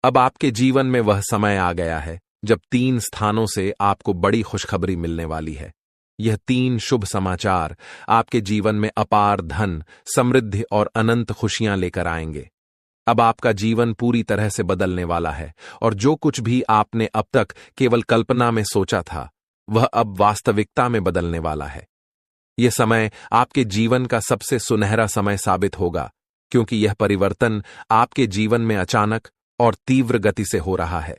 B: अब आपके जीवन में वह समय आ गया है जब 3 स्थानों से आपको बड़ी खुशखबरी मिलने वाली है। यह 3 शुभ समाचार आपके जीवन में अपार धन, समृद्धि और अनंत खुशियां लेकर आएंगे। अब आपका जीवन पूरी तरह से बदलने वाला है, और जो कुछ भी आपने अब तक केवल कल्पना में सोचा था, वह अब वास्तविकता में बदलने वाला है। यह समय आपके जीवन का सबसे सुनहरा समय साबित होगा, क्योंकि यह परिवर्तन आपके जीवन में अचानक और तीव्र गति से हो रहा है।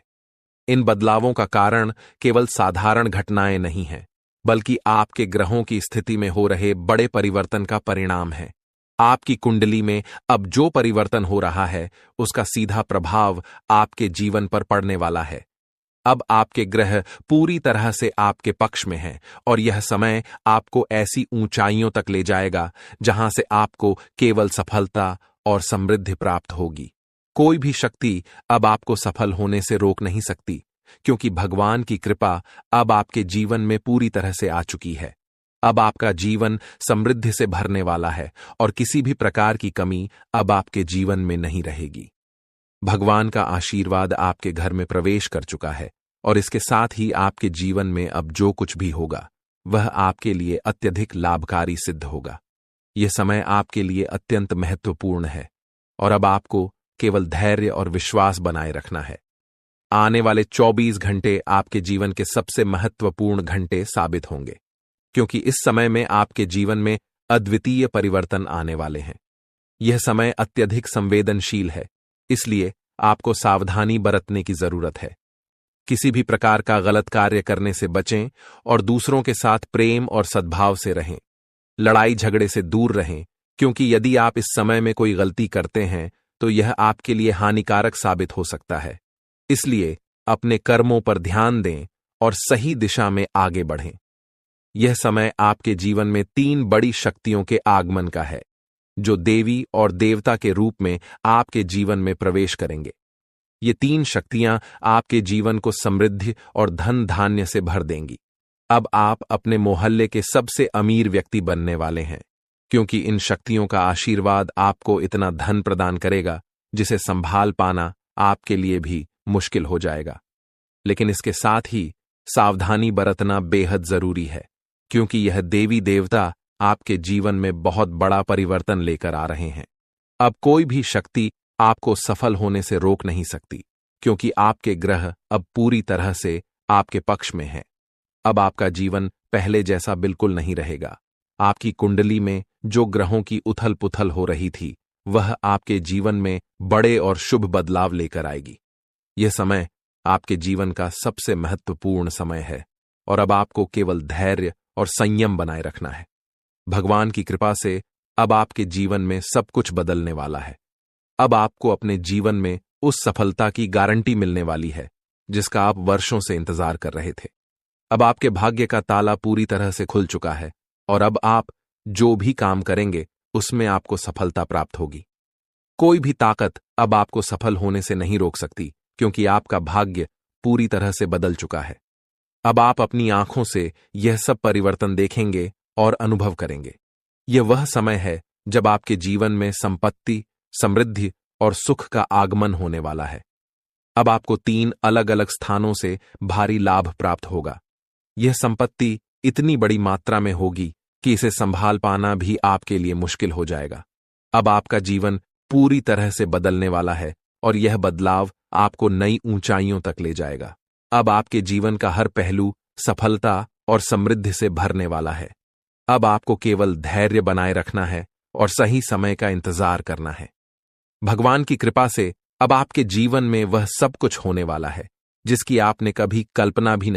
B: इन बदलावों का कारण केवल साधारण घटनाएं नहीं हैं, बल्कि आपके ग्रहों की स्थिति में हो रहे बड़े परिवर्तन का परिणाम है। आपकी कुंडली में अब जो परिवर्तन हो रहा है, उसका सीधा प्रभाव आपके जीवन पर पड़ने वाला है। अब आपके ग्रह पूरी तरह से आपके पक्ष में हैं, और यह समय आपको ऐसी ऊंचाइयों तक ले जाएगा जहां से आपको केवल सफलता और समृद्धि प्राप्त होगी। कोई भी शक्ति अब आपको सफल होने से रोक नहीं सकती, क्योंकि भगवान की कृपा अब आपके जीवन में पूरी तरह से आ चुकी है। अब आपका जीवन समृद्धि से भरने वाला है, और किसी भी प्रकार की कमी अब आपके जीवन में नहीं रहेगी। भगवान का आशीर्वाद आपके घर में प्रवेश कर चुका है, और इसके साथ ही आपके जीवन में अब जो कुछ भी होगा वह आपके लिए अत्यधिक लाभकारी सिद्ध होगा। यह समय आपके लिए अत्यंत महत्वपूर्ण है और अब आपको केवल धैर्य और विश्वास बनाए रखना है। आने वाले 24 घंटे आपके जीवन के सबसे महत्वपूर्ण घंटे साबित होंगे, क्योंकि इस समय में आपके जीवन में अद्वितीय परिवर्तन आने वाले हैं। यह समय अत्यधिक संवेदनशील है, इसलिए आपको सावधानी बरतने की जरूरत है। किसी भी प्रकार का गलत कार्य करने से बचें और दूसरों के साथ प्रेम और सद्भाव से रहें। लड़ाई झगड़े से दूर रहें, क्योंकि यदि आप इस समय में कोई गलती करते हैं तो यह आपके लिए हानिकारक साबित हो सकता है। इसलिए अपने कर्मों पर ध्यान दें और सही दिशा में आगे बढ़ें। यह समय आपके जीवन में 3 बड़ी शक्तियों के आगमन का है, जो देवी और देवता के रूप में आपके जीवन में प्रवेश करेंगे। ये 3 शक्तियां आपके जीवन को समृद्धि और धन धान्य से भर देंगी। अब आप अपने मोहल्ले के सबसे अमीर व्यक्ति बनने वाले हैं, क्योंकि इन शक्तियों का आशीर्वाद आपको इतना धन प्रदान करेगा जिसे संभाल पाना आपके लिए भी मुश्किल हो जाएगा। लेकिन इसके साथ ही सावधानी बरतना बेहद जरूरी है, क्योंकि यह देवी देवता आपके जीवन में बहुत बड़ा परिवर्तन लेकर आ रहे हैं। अब कोई भी शक्ति आपको सफल होने से रोक नहीं सकती, क्योंकि आपके ग्रह अब पूरी तरह से आपके पक्ष में हैं। अब आपका जीवन पहले जैसा बिल्कुल नहीं रहेगा। आपकी कुंडली में जो ग्रहों की उथल पुथल हो रही थी, वह आपके जीवन में बड़े और शुभ बदलाव लेकर आएगी। यह समय आपके जीवन का सबसे महत्वपूर्ण समय है और अब आपको केवल धैर्य और संयम बनाए रखना है। भगवान की कृपा से अब आपके जीवन में सब कुछ बदलने वाला है। अब आपको अपने जीवन में उस सफलता की गारंटी मिलने वाली है जिसका आप वर्षों से इंतजार कर रहे थे। अब आपके भाग्य का ताला पूरी तरह से खुल चुका है और अब आप जो भी काम करेंगे उसमें आपको सफलता प्राप्त होगी। कोई भी ताकत अब आपको सफल होने से नहीं रोक सकती, क्योंकि आपका भाग्य पूरी तरह से बदल चुका है। अब आप अपनी आंखों से यह सब परिवर्तन देखेंगे और अनुभव करेंगे। यह वह समय है जब आपके जीवन में संपत्ति, समृद्धि और सुख का आगमन होने वाला है। अब आपको 3 अलग अलग स्थानों से भारी लाभ प्राप्त होगा। यह संपत्ति इतनी बड़ी मात्रा में होगी कि इसे संभाल पाना भी आपके लिए मुश्किल हो जाएगा। अब आपका जीवन पूरी तरह से बदलने वाला है और यह बदलाव आपको नई ऊंचाइयों तक ले जाएगा। अब आपके जीवन का हर पहलू सफलता और समृद्धि से भरने वाला है। अब आपको केवल धैर्य बनाए रखना है और सही समय का इंतजार करना है। भगवान की कृपा से अब आपके जीवन में वह सब कुछ होने वाला है जिसकी आपने कभी कल्पना भी नहीं